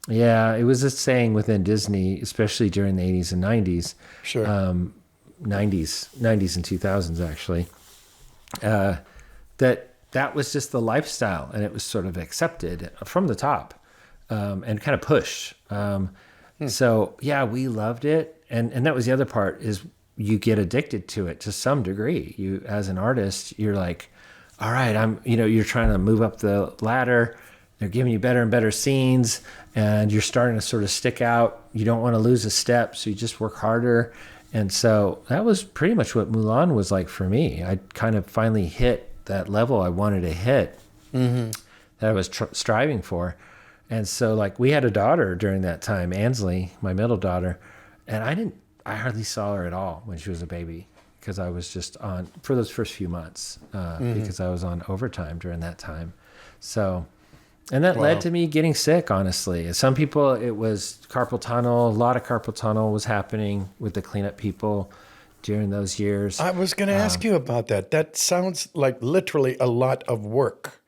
Speaker 3: Yeah, it was a saying within Disney, especially during the 80s and 90s.
Speaker 1: Sure.
Speaker 3: 90s and 2000s, actually. That was just the lifestyle, and it was sort of accepted from the top and kind of pushed. So, we loved it. And that was the other part is you get addicted to it to some degree. You, as an artist, you're like, all right, you're trying to move up the ladder. They're giving you better and better scenes, and you're starting to sort of stick out. You don't want to lose a step, so you just work harder. And so that was pretty much what Mulan was like for me. I kind of finally hit that level I wanted to hit that I was striving for. And so, like, we had a daughter during that time, Ansley, my middle daughter, and I hardly saw her at all when she was a baby, because I was just on for those first few months because I was on overtime during that time. So, and that led to me getting sick, honestly. Some people, it was carpal tunnel. A lot of carpal tunnel was happening with the cleanup people during those years.
Speaker 1: I was going to ask you about that. That sounds like literally a lot of work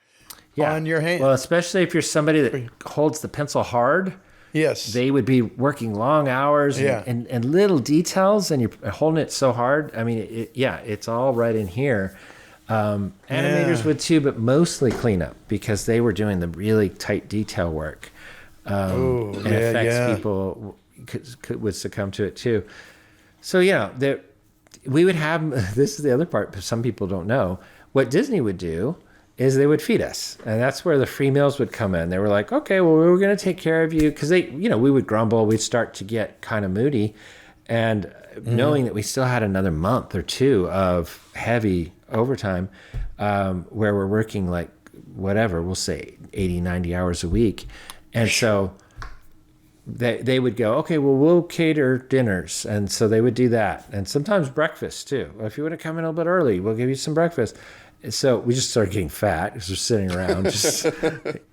Speaker 1: on your hand.
Speaker 3: Well, especially if you're somebody that holds the pencil hard.
Speaker 1: Yes.
Speaker 3: They would be working long hours and little details, and you're holding it so hard. I mean, it's all right in here. Animators would too, but mostly cleanup because they were doing the really tight detail work. And it affects people, would succumb to it too. So, we would have, this is the other part, but some people don't know, what Disney would do is they would feed us. And that's where the free meals would come in. They were like, okay, well, we're going to take care of you. Because we would grumble. We'd start to get kind of moody. And knowing that we still had another month or two of heavy overtime, where we're working like whatever, we'll say 80, 90 hours a week. And so they would go, okay, well, we'll cater dinners. And so they would do that. And sometimes breakfast too. If you want to come in a little bit early, we'll give you some breakfast. And so we just started getting fat because we're sitting around just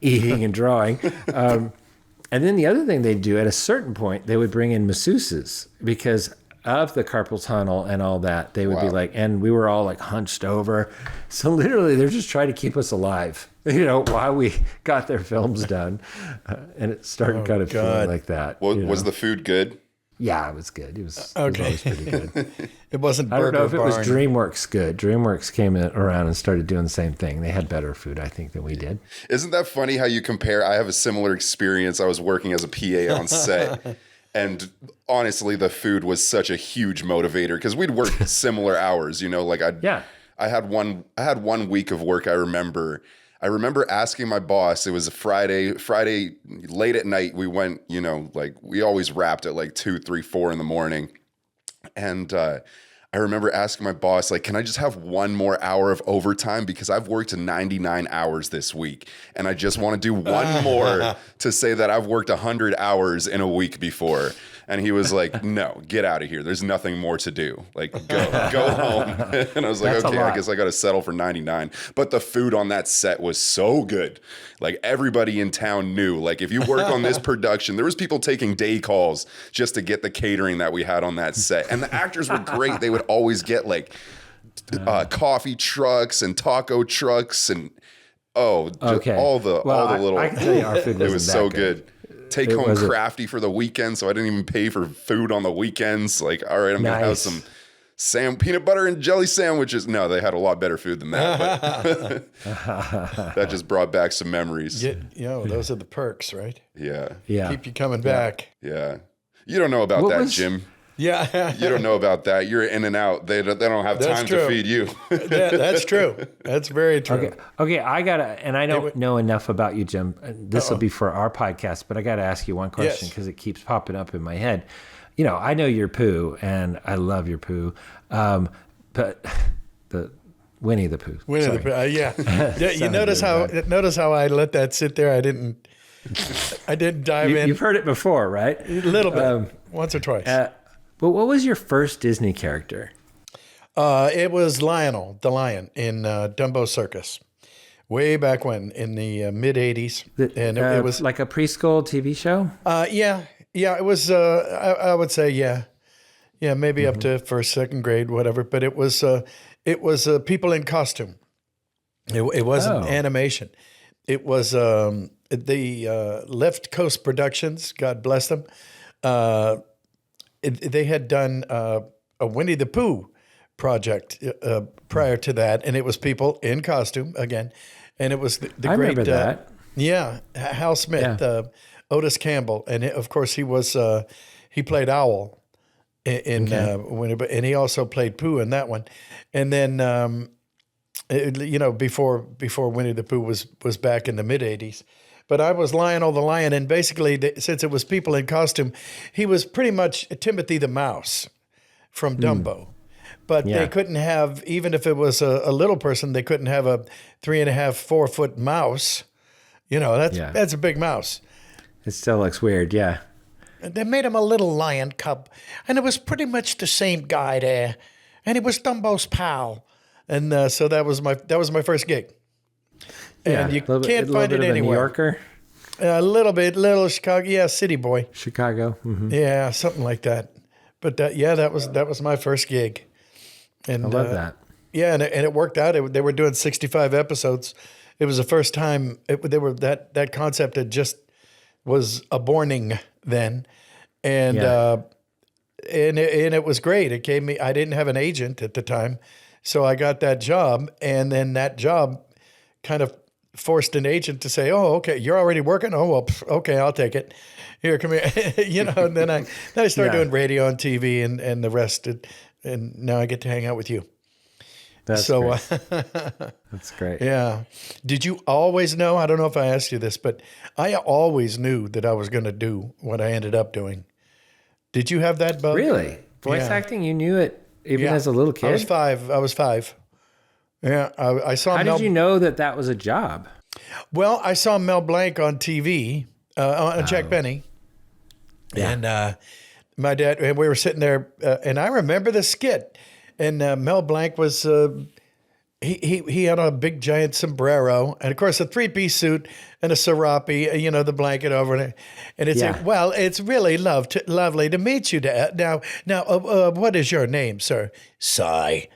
Speaker 3: eating and drawing. And then the other thing they'd do at a certain point, they would bring in masseuses because of the carpal tunnel and all that. They would be like, and we were all like hunched over. So literally they're just trying to keep us alive, while we got their films done. And it started kind of feeling like that.
Speaker 2: Well, was the food good?
Speaker 3: Yeah, it was good. It was always pretty good.
Speaker 1: It wasn't
Speaker 3: I don't know if
Speaker 1: Burger
Speaker 3: it was
Speaker 1: Barn.
Speaker 3: DreamWorks good. DreamWorks came around and started doing the same thing. They had better food, I think, than we did.
Speaker 2: Isn't that funny how you compare? I have a similar experience. I was working as a PA on set. And honestly, the food was such a huge motivator because we'd work similar hours, I had one week of work. I remember asking my boss, it was a Friday late at night. We went, we always wrapped at like 2, 3, 4 in the morning. And I remember asking my boss, like, can I just have one more hour of overtime? Because I've worked 99 hours this week. And I just want to do one more to say that I've worked 100 hours in a week before. And he was like, no, get out of here. There's nothing more to do. Like, go home. And I was like, okay, I guess I got to settle for 99. But the food on that set was so good. Like, everybody in town knew, like, if you work on this production, there was people taking day calls just to get the catering that we had on that set. And the actors were great. They would always get like coffee trucks and taco trucks and all the little.
Speaker 3: I can tell you our food
Speaker 2: it was so good. Take home crafty for the weekend, so I didn't even pay for food on the weekends. Like, all right, I'm gonna have some peanut butter and jelly sandwiches. No, they had a lot better food than that. But that just brought back some memories.
Speaker 1: Those are the perks, right?
Speaker 2: Yeah.
Speaker 1: Keep you coming back.
Speaker 2: Yeah. You don't know about that, Jim.
Speaker 1: Yeah.
Speaker 2: You don't know about that. You're in and out. They don't have time to feed you.
Speaker 1: That's true. That's very true.
Speaker 3: Okay. I don't know enough about you, Jim. This will be for our podcast, but I gotta ask you one question because it keeps popping up in my head. I know your poo, and I love your poo, but the Winnie the Pooh.
Speaker 1: Winnie the Pooh. You notice how I let that sit there. I didn't dive in.
Speaker 3: You've heard it before, right?
Speaker 1: A little bit, once or twice.
Speaker 3: But what was your first Disney character?
Speaker 1: It was Lionel, the lion, in Dumbo Circus, way back when, in the mid '80s, and it was
Speaker 3: like a preschool TV show.
Speaker 1: It was. I would say, maybe up to first, second grade, whatever. But it was people in costume. It wasn't animation. It was the Left Coast Productions. God bless them. They had done a Winnie the Pooh project prior to that, and it was people in costume again, and it was the
Speaker 3: I
Speaker 1: great.
Speaker 3: Remember that.
Speaker 1: Hal Smith, Otis Campbell, and of course he played Owl in Winnie, and he also played Pooh in that one, and then before Winnie the Pooh was back in the mid '80s. But I was Lionel the Lion, and basically, since it was people in costume, he was pretty much Timothy the Mouse from Dumbo. But they couldn't have, even if it was a little person, they couldn't have a 3.5, 4 foot mouse. That's a big mouse.
Speaker 3: It still looks weird, yeah.
Speaker 1: And they made him a little lion cub, and it was pretty much the same guy there, and he was Dumbo's pal, and so that was my first gig. And you can't find it anywhere.
Speaker 3: New Yorker?
Speaker 1: A little Chicago, city boy.
Speaker 3: Chicago. Mm-hmm.
Speaker 1: Yeah, something like that. But that was my first gig. And
Speaker 3: I love that.
Speaker 1: Yeah, and it worked out. They were doing 65 episodes. It was the first time that concept had just was aborning then, and it was great. It gave me. I didn't have an agent at the time, so I got that job, and then that job kind of forced an agent to say, "Oh, okay, you're already working. Oh, well, okay, I'll take it. Here, come here." And then I started doing radio and TV and the rest, and now I get to hang out with you.
Speaker 3: That's
Speaker 1: so.
Speaker 3: Great. That's great.
Speaker 1: Yeah. Did you always know? I don't know if I asked you this, but I always knew that I was going to do what I ended up doing. Did you have that bug?
Speaker 3: Really? Voice acting? You knew it even as a little kid?
Speaker 1: I was five. Yeah. I saw
Speaker 3: How
Speaker 1: Mel.
Speaker 3: did you know that was a job?
Speaker 1: Well, I saw Mel Blanc on TV, on Jack Benny.
Speaker 3: Yeah.
Speaker 1: And my dad, and we were sitting there, and I remember the skit. And Mel Blanc was, he had a big giant sombrero, and of course a 3-piece suit and a serape, the blanket over it. And it's like, well, it's really lovely to meet you, Dad. Now, what is your name, sir? Cy.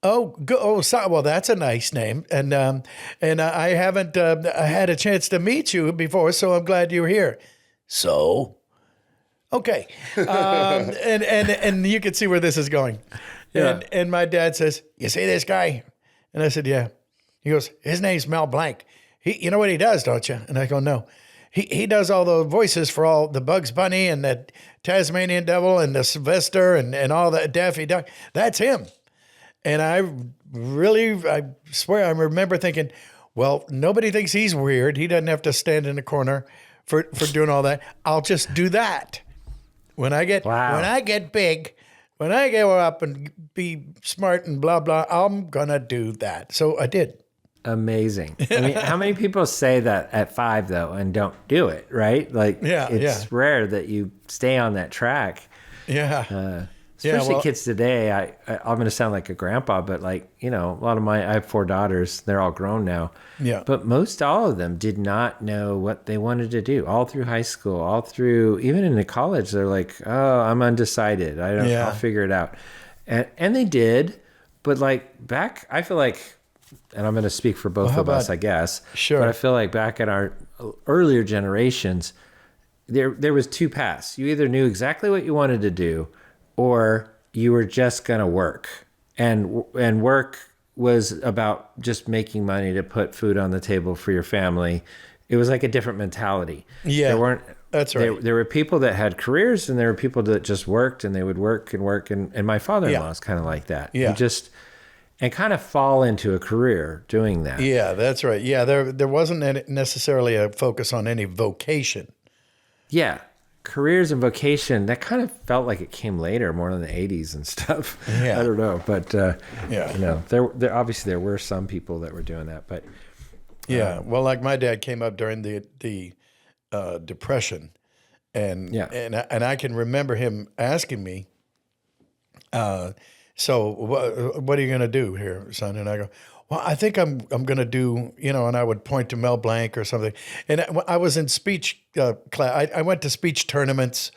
Speaker 1: Well, that's a nice name, and I haven't had a chance to meet you before, so I'm glad you're here. So, okay, and you can see where this is going.
Speaker 3: Yeah.
Speaker 1: And my dad says, "You see this guy?" And I said, "Yeah." He goes, "His name's Mel Blanc. You know what he does, don't you?" And I go, "No." He does all the voices for all the Bugs Bunny and the Tasmanian Devil and the Sylvester and all that Daffy Duck. That's him. And I swear, I remember thinking, well, nobody thinks he's weird. He doesn't have to stand in the corner for doing all that. I'll just do that. When I get big, when I go up and be smart and blah, blah, I'm going to do that. So I did.
Speaker 3: Amazing. I mean, how many people say that at 5 though and don't do it, right? Like, it's rare that you stay on that track.
Speaker 1: Yeah.
Speaker 3: Especially kids today. I'm going to sound like a grandpa, but I have 4 daughters. They're all grown now.
Speaker 1: Yeah.
Speaker 3: But most all of them did not know what they wanted to do all through high school, all through, even into college. They're like, "Oh, I'm undecided. I'll figure it out." And they did. But back, I feel like, and I'm going to speak for both of us, I guess.
Speaker 1: Sure.
Speaker 3: But I feel like back in our earlier generations, there was 2 paths. You either knew exactly what you wanted to do, or you were just going to work. And work was about just making money to put food on the table for your family. It was like a different mentality.
Speaker 1: Yeah, that's right.
Speaker 3: There were people that had careers, and there were people that just worked, and they would work and work. And my father-in-law is kind of like that.
Speaker 1: Yeah.
Speaker 3: And kind of fall into a career doing that.
Speaker 1: Yeah, that's right. Yeah, there wasn't necessarily a focus on any vocation.
Speaker 3: Yeah. Careers and vocation, that kind of felt like it came later, more in the 80s and stuff.
Speaker 1: Yeah.
Speaker 3: I don't know. But, there obviously there were some people that were doing that. But
Speaker 1: yeah, well, like my dad came up during the Depression, and I can remember him asking me, "So what are you going to do here, son?" And I go, "Well, I think I'm going to do," and I would point to Mel Blanc or something. And I was in speech class. I went to speech tournaments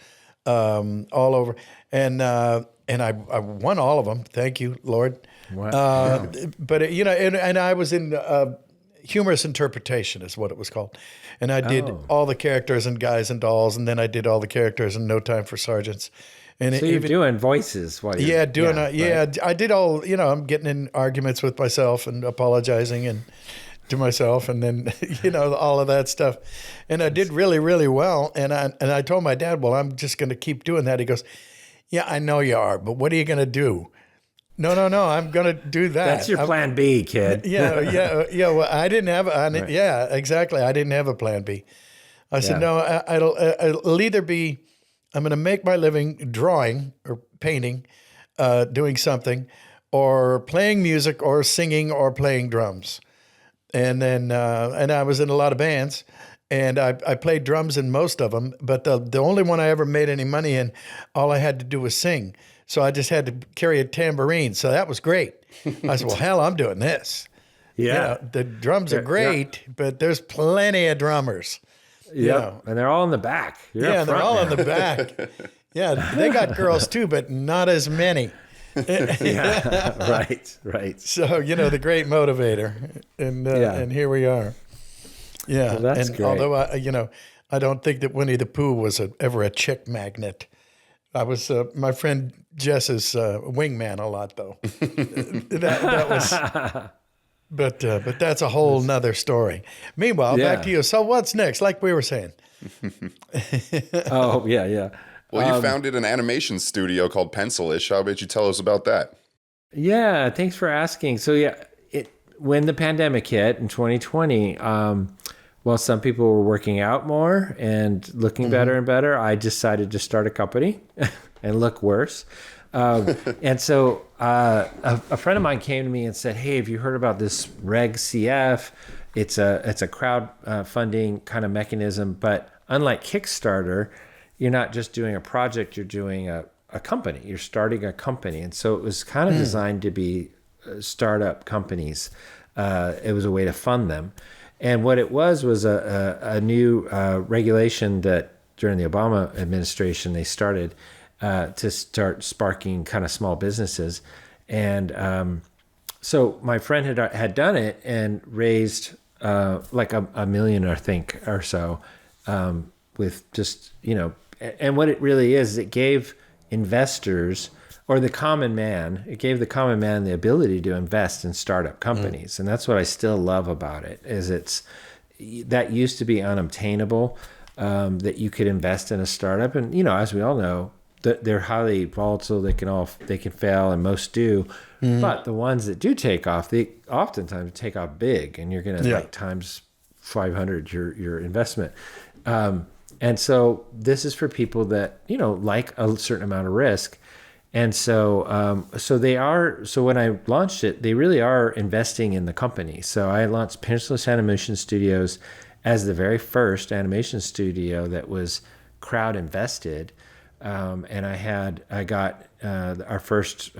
Speaker 1: all over, and I won all of them. Thank you, Lord.
Speaker 3: Wow.
Speaker 1: But and I was in humorous interpretation is what it was called, and I did all the characters and Guys and Dolls, and then I did all the characters in No Time for Sergeants. And
Speaker 3: so you're doing voices while you're...
Speaker 1: Right. I did all, I'm getting in arguments with myself and apologizing and to myself, and then, all of that stuff. And I did really, really well. And I told my dad, well, I'm just going to keep doing that. He goes, "Yeah, I know you are, but what are you going to do?" No, I'm going to do that.
Speaker 3: That's your plan B, kid.
Speaker 1: Yeah. Well, I didn't have, yeah, exactly. I didn't have a plan B. I said, no, it'll either be, I'm going to make my living drawing or painting, doing something, or playing music or singing or playing drums. And then, and I was in a lot of bands, and I played drums in most of them, but the only one I ever made any money in, all I had to do was sing. So I just had to carry a tambourine. So that was great. I said, well, hell, I'm doing this.
Speaker 3: Yeah.
Speaker 1: The drums are great, but there's plenty of drummers.
Speaker 3: Yeah, and they're all in the back.
Speaker 1: They're all in the back. Yeah, they got girls too, but not as many.
Speaker 3: Right.
Speaker 1: So, the great motivator. And here we are. Yeah.
Speaker 3: Well, that's great.
Speaker 1: Although, I don't think that Winnie the Pooh was ever a chick magnet. I was my friend Jess's wingman a lot, though. that was... But that's a whole nother story. Meanwhile, back to you. So what's next? Like we were saying.
Speaker 3: Oh, yeah.
Speaker 2: Well, you founded an animation studio called Pencilish. How about you tell us about that?
Speaker 3: Yeah, thanks for asking. So when the pandemic hit in 2020, while some people were working out more and looking better and better, I decided to start a company and look worse. And so a friend of mine came to me and said, "Hey, have you heard about this Reg CF? It's a crowd funding kind of mechanism, but unlike Kickstarter, you're not just doing a project, you're doing a company. You're starting a company." And so it was kind of designed to be startup companies. It was a way to fund them. And what it was a new regulation that during the Obama administration they started to start sparking kind of small businesses. And so my friend had done it and raised like a million, I think, or so, with just, and what it really is, it gave investors or it gave the common man the ability to invest in startup companies. And that's what I still love about it, is that used to be unobtainable, that you could invest in a startup. And, as we all know, they're highly volatile. They can fail, and most do. But the ones that do take off, they oftentimes take off big, and you're going to like times 500 your investment. And so this is for people that, like a certain amount of risk. And so, so when I launched it, they really are investing in the company. So I launched Pencilish Animation Studios as the very first animation studio that was crowd invested. And I got our first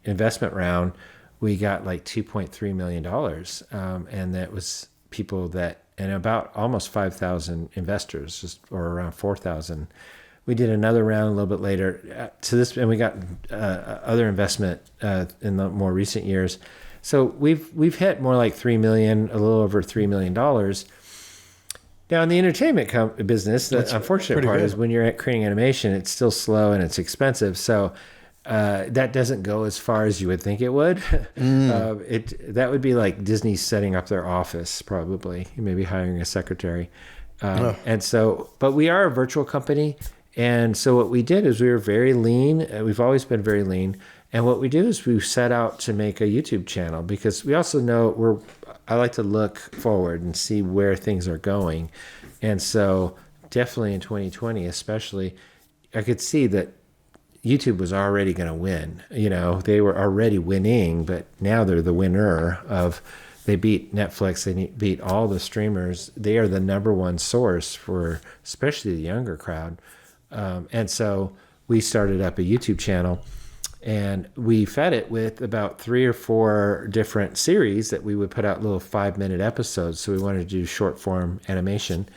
Speaker 3: investment round. We got like $2.3 million. And that was people and about almost 5,000 investors, or around 4,000. We did another round a little bit later and we got other investment in the more recent years. So we've hit more like 3 million, a little over $3 million. Now in the entertainment business, the unfortunate part is when you're creating animation, it's still slow and it's expensive. So that doesn't go as far as you would think it would. That would be like Disney setting up their office, probably, maybe hiring a secretary. And so, but we are a virtual company. And so what we did is we were very lean. We've always been very lean. And what we do is we set out to make a YouTube channel, because we also know I like to look forward and see where things are going. And so definitely in 2020, especially, I could see that YouTube was already going to win. They were already winning, but now they're the winner they beat Netflix. They beat all the streamers. They are the number one source for especially the younger crowd. And so we started up a YouTube channel, and we fed it with about 3 or 4 different series that we would put out little 5-minute episodes. So we wanted to do short form animation,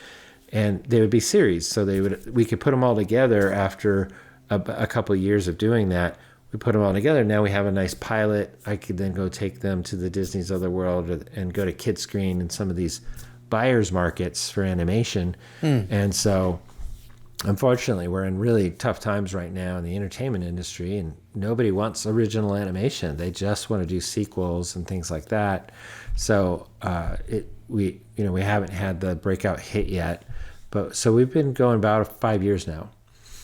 Speaker 3: and they would be series. So we could put them all together after a couple of years of doing that. We put them all together. Now we have a nice pilot. I could then go take them to the Disney's of the world and go to Kidscreen and some of these buyers markets for animation. And so unfortunately, we're in really tough times right now in the entertainment industry, and nobody wants original animation. They just want to do sequels and things like that. So we haven't had the breakout hit yet, but so we've been going about 5 years now.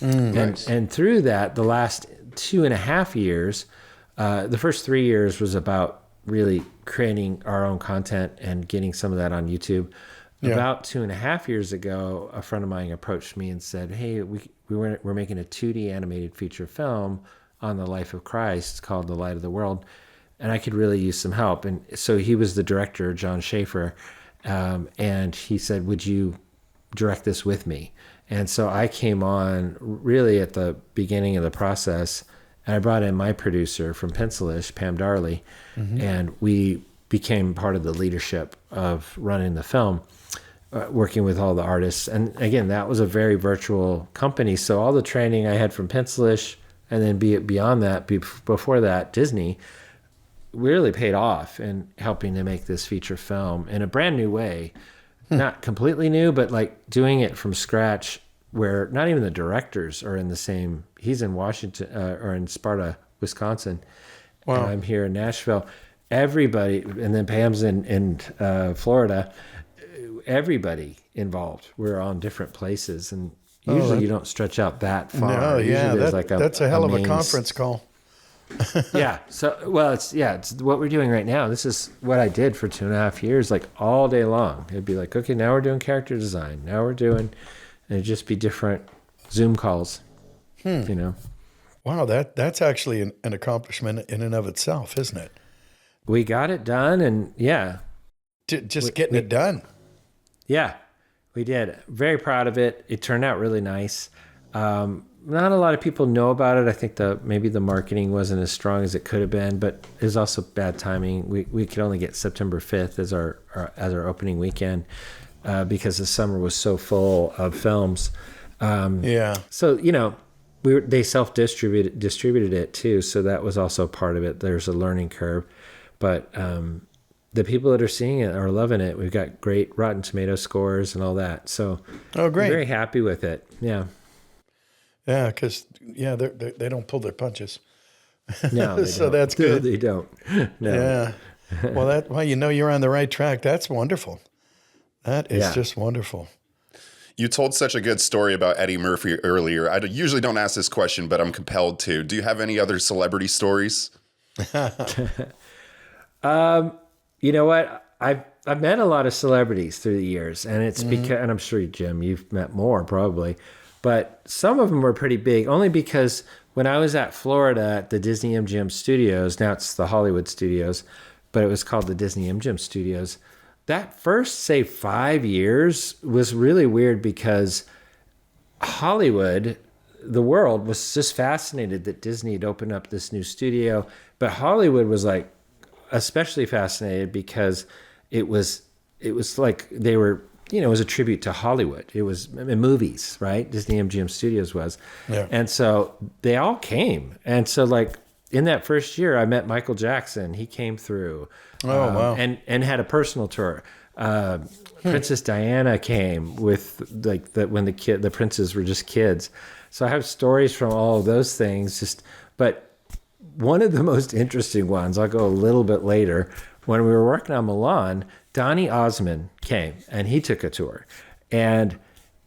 Speaker 2: Nice.
Speaker 3: And through that, the last 2.5 years, the first 3 years was about really creating our own content and getting some of that on YouTube. About 2.5 years ago, a friend of mine approached me and said, "Hey, we're making a 2D animated feature film on the life of Christ called The Light of the World, and I could really use some help." And so he was the director, John Schaefer, and he said, "Would you direct this with me?" And so I came on really at the beginning of the process, and I brought in my producer from Pencilish, Pam Darley, and we became part of the leadership of running the film, working with all the artists. And again, that was a very virtual company. So all the training I had from Pencilish, and then beyond that, before that, Disney, really paid off in helping to make this feature film in a brand new way. Not completely new, but like doing it from scratch, where not even the directors are in the same. He's in Washington or in Sparta, Wisconsin.
Speaker 1: Wow.
Speaker 3: And I'm here in Nashville. everybody, and then Pam's in Florida, everybody involved. We're on different places, and usually you don't stretch out that far.
Speaker 1: No, yeah,
Speaker 3: Usually there's
Speaker 1: that's a hell of a
Speaker 3: main
Speaker 1: conference call.
Speaker 3: Yeah. So, well, it's what we're doing right now. This is what I did for 2.5 years, like all day long. It'd be like, okay, now we're doing character design. Now we're doing, and it'd just be different Zoom calls, you know.
Speaker 1: Wow, that's actually an accomplishment in and of itself, isn't it?
Speaker 3: We got it done, and yeah.
Speaker 1: Just getting it done.
Speaker 3: Yeah, we did. Very proud of it. It turned out really nice. Not a lot of people know about it. I think maybe the marketing wasn't as strong as it could have been, but it was also bad timing. We could only get September 5th as our opening weekend because the summer was so full of films.
Speaker 1: Yeah.
Speaker 3: So they distributed it too, so that was also part of it. There's a learning curve, but the people that are seeing it are loving it. We've got great Rotten Tomato scores and all that. So
Speaker 1: great.
Speaker 3: I'm very happy with it. Yeah.
Speaker 1: Yeah, because they don't pull their punches.
Speaker 3: No,
Speaker 1: so that's good.
Speaker 3: They don't. No.
Speaker 1: Yeah. Well, you're on the right track. That's wonderful. That is just wonderful.
Speaker 2: You told such a good story about Eddie Murphy earlier. I usually don't ask this question, but I'm compelled to. Do you have any other celebrity stories?
Speaker 3: You know what? I've met a lot of celebrities through the years, and it's because, and I'm sure, Jim, you've met more probably, but some of them were pretty big, only because when I was at Florida at the Disney MGM Studios, now it's the Hollywood Studios, but it was called the Disney MGM Studios. That first, say, 5 years was really weird because Hollywood, the world, was just fascinated that Disney had opened up this new studio, but Hollywood was like especially fascinated because it was like they were, it was a tribute to Hollywood. It was in movies, right? Disney MGM Studios was. Yeah. And so they all came. And so like in that first year, I met Michael Jackson. He came through.
Speaker 1: Oh, wow.
Speaker 3: And had a personal tour. Princess Diana came with like when the princes were just kids. So I have stories from all of those things. But one of the most interesting ones, I'll go a little bit later, when we were working on Mulan, Donny Osmond came and he took a tour. And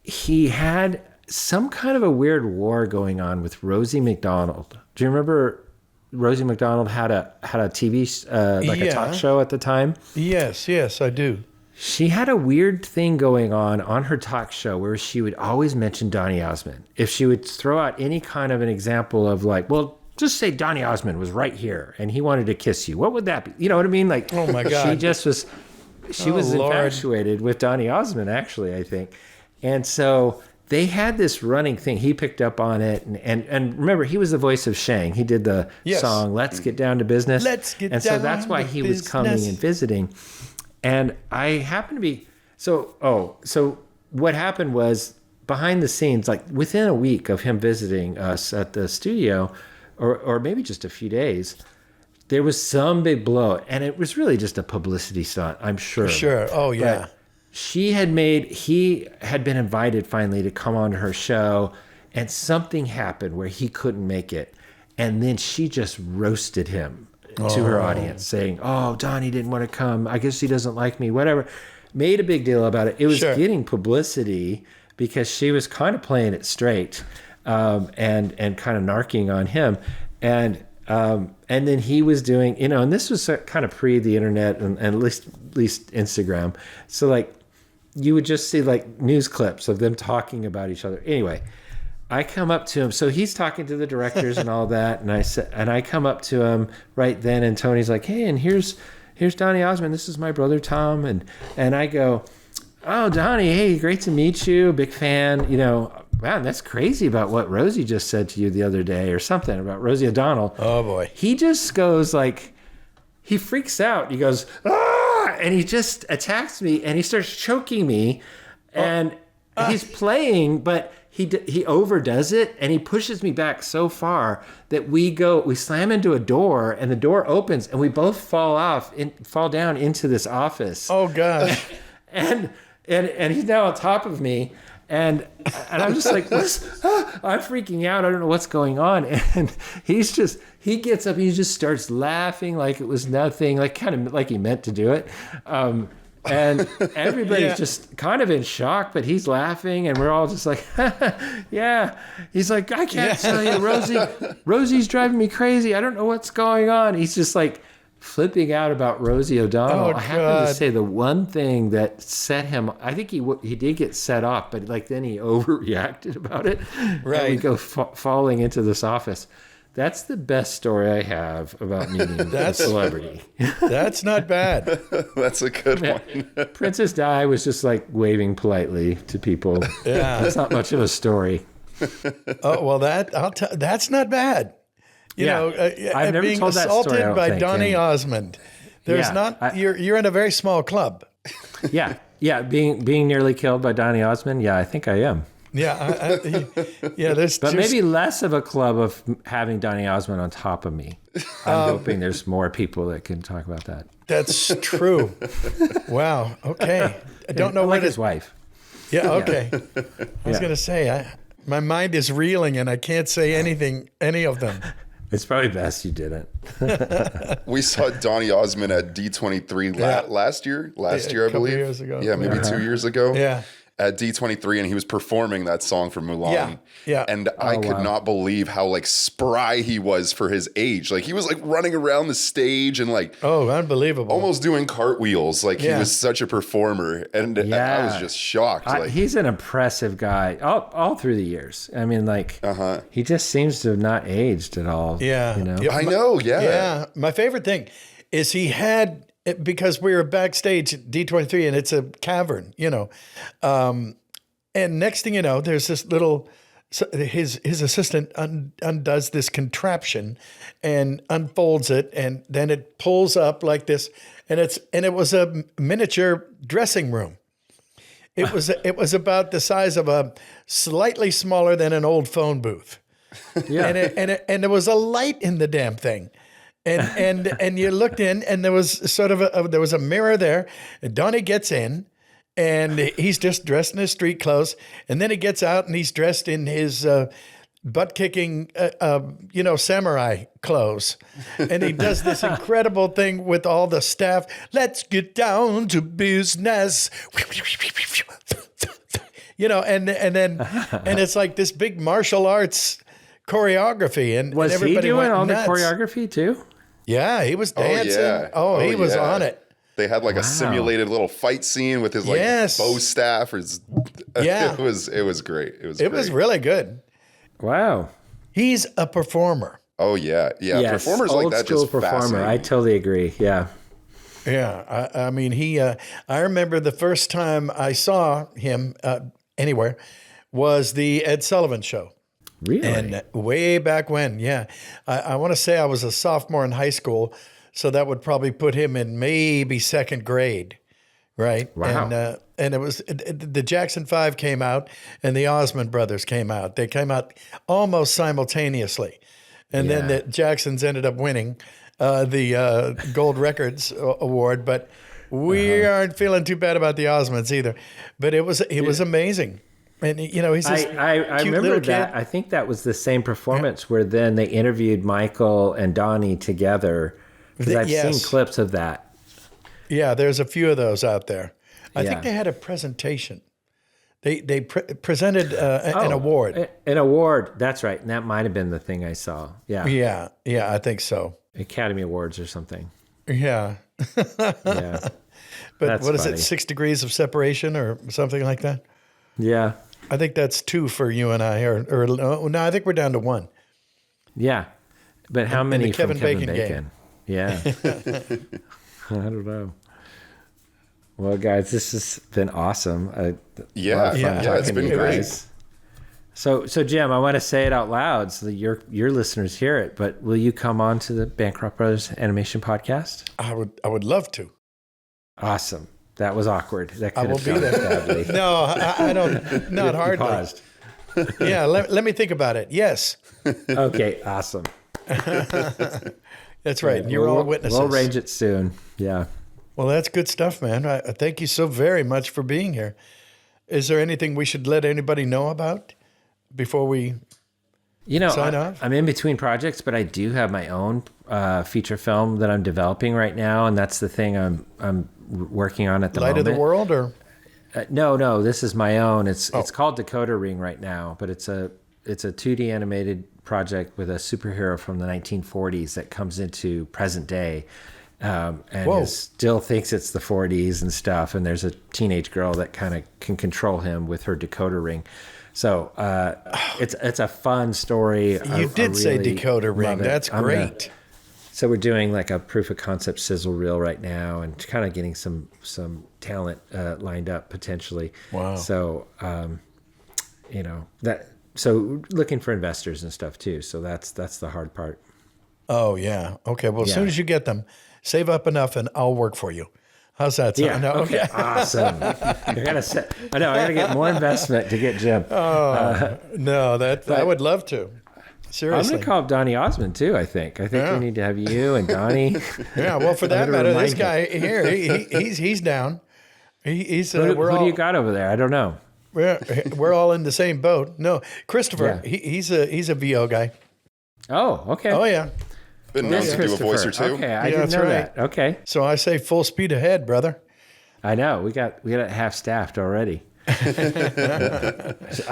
Speaker 3: he had some kind of a weird war going on with Rosie McDonald. Do you remember Rosie McDonald had a TV, a talk show at the time?
Speaker 1: Yes, I do.
Speaker 3: She had a weird thing going on her talk show where she would always mention Donny Osmond. If she would throw out any kind of an example of like, well, just say Donny Osmond was right here and he wanted to kiss you. What would that be? You know what I mean? Like,
Speaker 1: oh my God.
Speaker 3: She was infatuated with Donny Osmond, actually, I think. And so they had this running thing. He picked up on it. And remember, he was the voice of Shang. He did the song, Let's Get Down to Business. And so that's why he was coming and visiting. And I happened to be, so what happened was behind the scenes, like within a week of him visiting us at the studio, or maybe just a few days, there was some big blow. And it was really just a publicity stunt, I'm sure.
Speaker 1: Sure. Oh, yeah.
Speaker 3: But he had been invited finally to come on to her show, and something happened where he couldn't make it. And then she just roasted him to her audience, saying, oh, Donnie didn't want to come. I guess he doesn't like me, whatever. Made a big deal about it. It was getting publicity because she was kind of playing it straight and kind of narking on him. And then he was doing, and this was kind of pre the internet and at least Instagram. So like you would just see like news clips of them talking about each other. Anyway, I come up to him. So he's talking to the directors and all that. And I come up to him right then. And Tony's like, hey, and here's Donny Osmond. This is my brother, Tom. And I go, oh, Donny, hey, great to meet you. Big fan. Man, that's crazy about what Rosie just said to you the other day or something about Rosie O'Donnell.
Speaker 1: Oh, boy.
Speaker 3: He just goes like, he freaks out. He goes, ah, and he just attacks me and he starts choking me. And he's playing, but he overdoes it and he pushes me back so far that we slam into a door and the door opens and we both fall down into this office.
Speaker 1: Oh, gosh.
Speaker 3: And he's now on top of me. And I'm just like, I'm freaking out. I don't know what's going on. And he gets up, he just starts laughing like it was nothing, like kind of like he meant to do it. And everybody's just kind of in shock, but he's laughing, and we're all just like, yeah. He's like, I can't tell you, Rosie's driving me crazy. I don't know what's going on. He's just like flipping out about Rosie O'Donnell.
Speaker 1: Oh,
Speaker 3: I happen to say the one thing that set him, I think he did get set off, but like then he overreacted about it.
Speaker 1: Right.
Speaker 3: And we go falling into this office. That's the best story I have about meeting a celebrity.
Speaker 1: That's not bad.
Speaker 2: That's a good one.
Speaker 3: Princess Di was just like waving politely to people.
Speaker 1: Yeah.
Speaker 3: That's not much of a story.
Speaker 1: Oh, well, that's not bad. You know,
Speaker 3: I've never
Speaker 1: being
Speaker 3: told that story,
Speaker 1: assaulted
Speaker 3: I don't
Speaker 1: by
Speaker 3: think.
Speaker 1: Donny Osmond. There's
Speaker 3: Yeah,
Speaker 1: you're in a very small club.
Speaker 3: Yeah. Being nearly killed by Donny Osmond. Yeah, I think I am.
Speaker 1: Yeah, there's
Speaker 3: But maybe less of a club of having Donny Osmond on top of me. I'm hoping there's more people that can talk about that.
Speaker 1: That's true. Wow. Okay. I don't know
Speaker 3: like
Speaker 1: what
Speaker 3: his wife.
Speaker 1: Yeah. Okay. I was going to say, my mind is reeling and I can't say any of them.
Speaker 3: It's probably best you didn't.
Speaker 2: We saw Donny Osmond at D23 last year, I believe.
Speaker 1: Years ago.
Speaker 2: Yeah, maybe 2 years ago.
Speaker 1: Yeah.
Speaker 2: At D23, and he was performing that song for Mulan.
Speaker 1: Yeah.
Speaker 2: And I could not believe how like spry he was for his age. Like he was like running around the stage and like
Speaker 1: unbelievable.
Speaker 2: almost doing cartwheels. Like he was such a performer, and I was just shocked.
Speaker 3: He's an impressive guy all through the years. I mean, like he just seems to have not aged at all.
Speaker 1: Yeah.
Speaker 3: You know?
Speaker 2: I know. Yeah.
Speaker 1: Yeah. My favorite thing is he had, because we were backstage at D23 and it's a cavern, and next thing you know, there's this little, his assistant undoes this contraption and unfolds it, and then it pulls up like this, and it was a miniature dressing room. It was about the size of a slightly smaller than an old phone booth. Yeah. And there was a light in the damn thing. And you looked in, and there was sort of there was a mirror there. And Donnie gets in, and he's just dressed in his street clothes. And then he gets out, and he's dressed in his butt-kicking, samurai clothes. And he does this incredible thing with all the staff. Let's get down to business. And it's like this big martial arts choreography. And
Speaker 3: was
Speaker 1: everybody
Speaker 3: he doing
Speaker 1: went
Speaker 3: all
Speaker 1: nuts.
Speaker 3: the choreography too?
Speaker 1: Yeah, he was dancing. He was on it.
Speaker 2: They had like a simulated little fight scene with his like bow staff.
Speaker 1: Yeah.
Speaker 2: It was great.
Speaker 1: It was really good.
Speaker 3: Wow.
Speaker 1: He's a performer.
Speaker 2: Oh yeah. Yeah.
Speaker 3: Yes,
Speaker 2: Performers like that just
Speaker 3: performer.
Speaker 2: fascinate
Speaker 3: I
Speaker 2: me.
Speaker 3: totally agree. Yeah.
Speaker 1: Yeah. I mean, I remember the first time I saw him anywhere was the Ed Sullivan Show.
Speaker 3: Really?
Speaker 1: And way back when, yeah. I want to say I was a sophomore in high school, so that would probably put him in maybe second grade, right?
Speaker 3: Wow.
Speaker 1: And it was the Jackson 5 came out, and the Osmond Brothers came out. They came out almost simultaneously. And then the Jacksons ended up winning the Gold Records Award, but we aren't feeling too bad about the Osmonds either. But it was amazing. And he's this
Speaker 3: I
Speaker 1: cute
Speaker 3: remember
Speaker 1: little
Speaker 3: that.
Speaker 1: kid.
Speaker 3: I think that was the same performance where then they interviewed Michael and Donnie together. Because I've seen clips of that.
Speaker 1: Yeah, there's a few of those out there. I think they had a presentation. They presented an award.
Speaker 3: An award. That's right. And that might have been the thing I saw. Yeah.
Speaker 1: Yeah, I think so.
Speaker 3: Academy Awards or something.
Speaker 1: Yeah.
Speaker 3: Yeah.
Speaker 1: But
Speaker 3: That's
Speaker 1: what is
Speaker 3: funny.
Speaker 1: it, 6 degrees of separation or something like that?
Speaker 3: Yeah.
Speaker 1: I think that's 2 for you and I, or no, I think we're down to 1.
Speaker 3: Yeah. But how many
Speaker 1: the
Speaker 3: from
Speaker 1: Kevin
Speaker 3: Kevin
Speaker 1: Bacon
Speaker 3: Bacon?
Speaker 1: game.
Speaker 3: Yeah. I don't know. Well, guys, this has been awesome.
Speaker 2: It's been great.
Speaker 3: So Jim, I want to say it out loud so that your listeners hear it. But will you come on to the Bancroft Brothers Animation Podcast?
Speaker 1: I would love to.
Speaker 3: Awesome. That was awkward. That
Speaker 1: I
Speaker 3: could
Speaker 1: will
Speaker 3: have
Speaker 1: be
Speaker 3: gone
Speaker 1: there.
Speaker 3: badly.
Speaker 1: No, I don't. Not
Speaker 3: You
Speaker 1: hardly.
Speaker 3: paused.
Speaker 1: Yeah, let me think about it. Yes,
Speaker 3: Okay, awesome.
Speaker 1: that's right. You're all witnesses.
Speaker 3: We'll arrange it soon. Yeah.
Speaker 1: Well, that's good stuff, man. Thank you so very much for being here. Is there anything we should let anybody know about before we sign off?
Speaker 3: I'm in between projects, but I do have my own feature film that I'm developing right now, and that's the thing I'm working on at the
Speaker 1: Light
Speaker 3: moment.
Speaker 1: of the World, or
Speaker 3: no, this is my own. It's called Decoder Ring right now, but it's a 2D animated project with a superhero from the 1940s that comes into present day. And still thinks it's the 40s and stuff. And there's a teenage girl that kind of can control him with her decoder ring. So it's a fun story.
Speaker 1: You did say decoder ring. That's great.
Speaker 3: So we're doing like a proof of concept sizzle reel right now, and kind of getting some talent lined up potentially.
Speaker 1: Wow.
Speaker 3: So so looking for investors and stuff too. So that's the hard part.
Speaker 1: Oh yeah. Okay. Well, as soon as you get them, save up enough, and I'll work for you. How's that sound?
Speaker 3: Yeah. Okay. Awesome. I gotta get more investment to get Jim.
Speaker 1: No, I would love to. Seriously.
Speaker 3: I'm gonna call up Donnie Osmond too. I think we need to have you and Donnie.
Speaker 1: Yeah. Well, for that matter, this guy here, he's down. He's
Speaker 3: who do you got over there? I don't know.
Speaker 1: We're all in the same boat. No, Christopher. Yeah. He's a VO guy.
Speaker 3: Oh, okay.
Speaker 1: Oh yeah.
Speaker 2: Been known to do a voice or two.
Speaker 3: Okay, I didn't know that. Okay.
Speaker 1: So I say full speed ahead, brother.
Speaker 3: I know. We got it half staffed already. I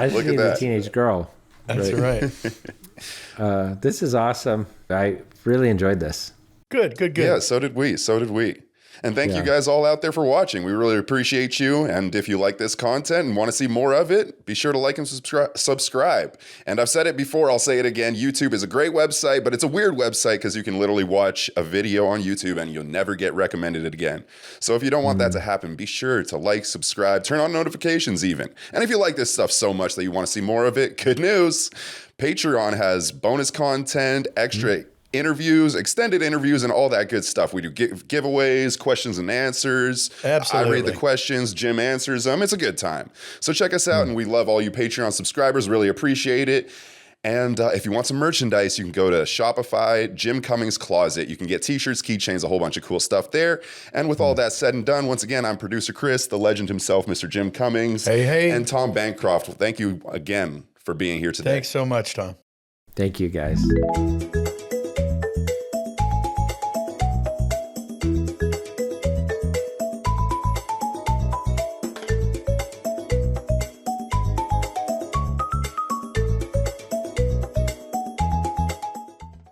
Speaker 3: just need a teenage girl.
Speaker 1: That's right.
Speaker 3: This is awesome. I really enjoyed this.
Speaker 1: Good.
Speaker 2: Yeah, so did we. And thank you guys all out there for watching. We really appreciate you. And if you like this content and want to see more of it, be sure to like and subscribe. And I've said it before, I'll say it again. YouTube is a great website, but it's a weird website because you can literally watch a video on YouTube and you'll never get recommended it again. So if you don't want that to happen, be sure to like, subscribe, turn on notifications even. And if you like this stuff so much that you want to see more of it, good news. Patreon has bonus content, extra interviews, extended interviews, and all that good stuff. We do giveaways, questions and answers.
Speaker 1: Absolutely.
Speaker 2: I read the questions, Jim answers them. It's a good time. So check us out, and we love all you Patreon subscribers. Really appreciate it. And if you want some merchandise, you can go to Shopify, Jim Cummings Closet. You can get t-shirts, keychains, a whole bunch of cool stuff there. And with all that said and done, once again, I'm producer Chris, the legend himself, Mr. Jim Cummings.
Speaker 1: Hey.
Speaker 2: And Tom Bancroft. Well, thank you again for being here today.
Speaker 1: Thanks so much, Tom.
Speaker 3: Thank you, guys.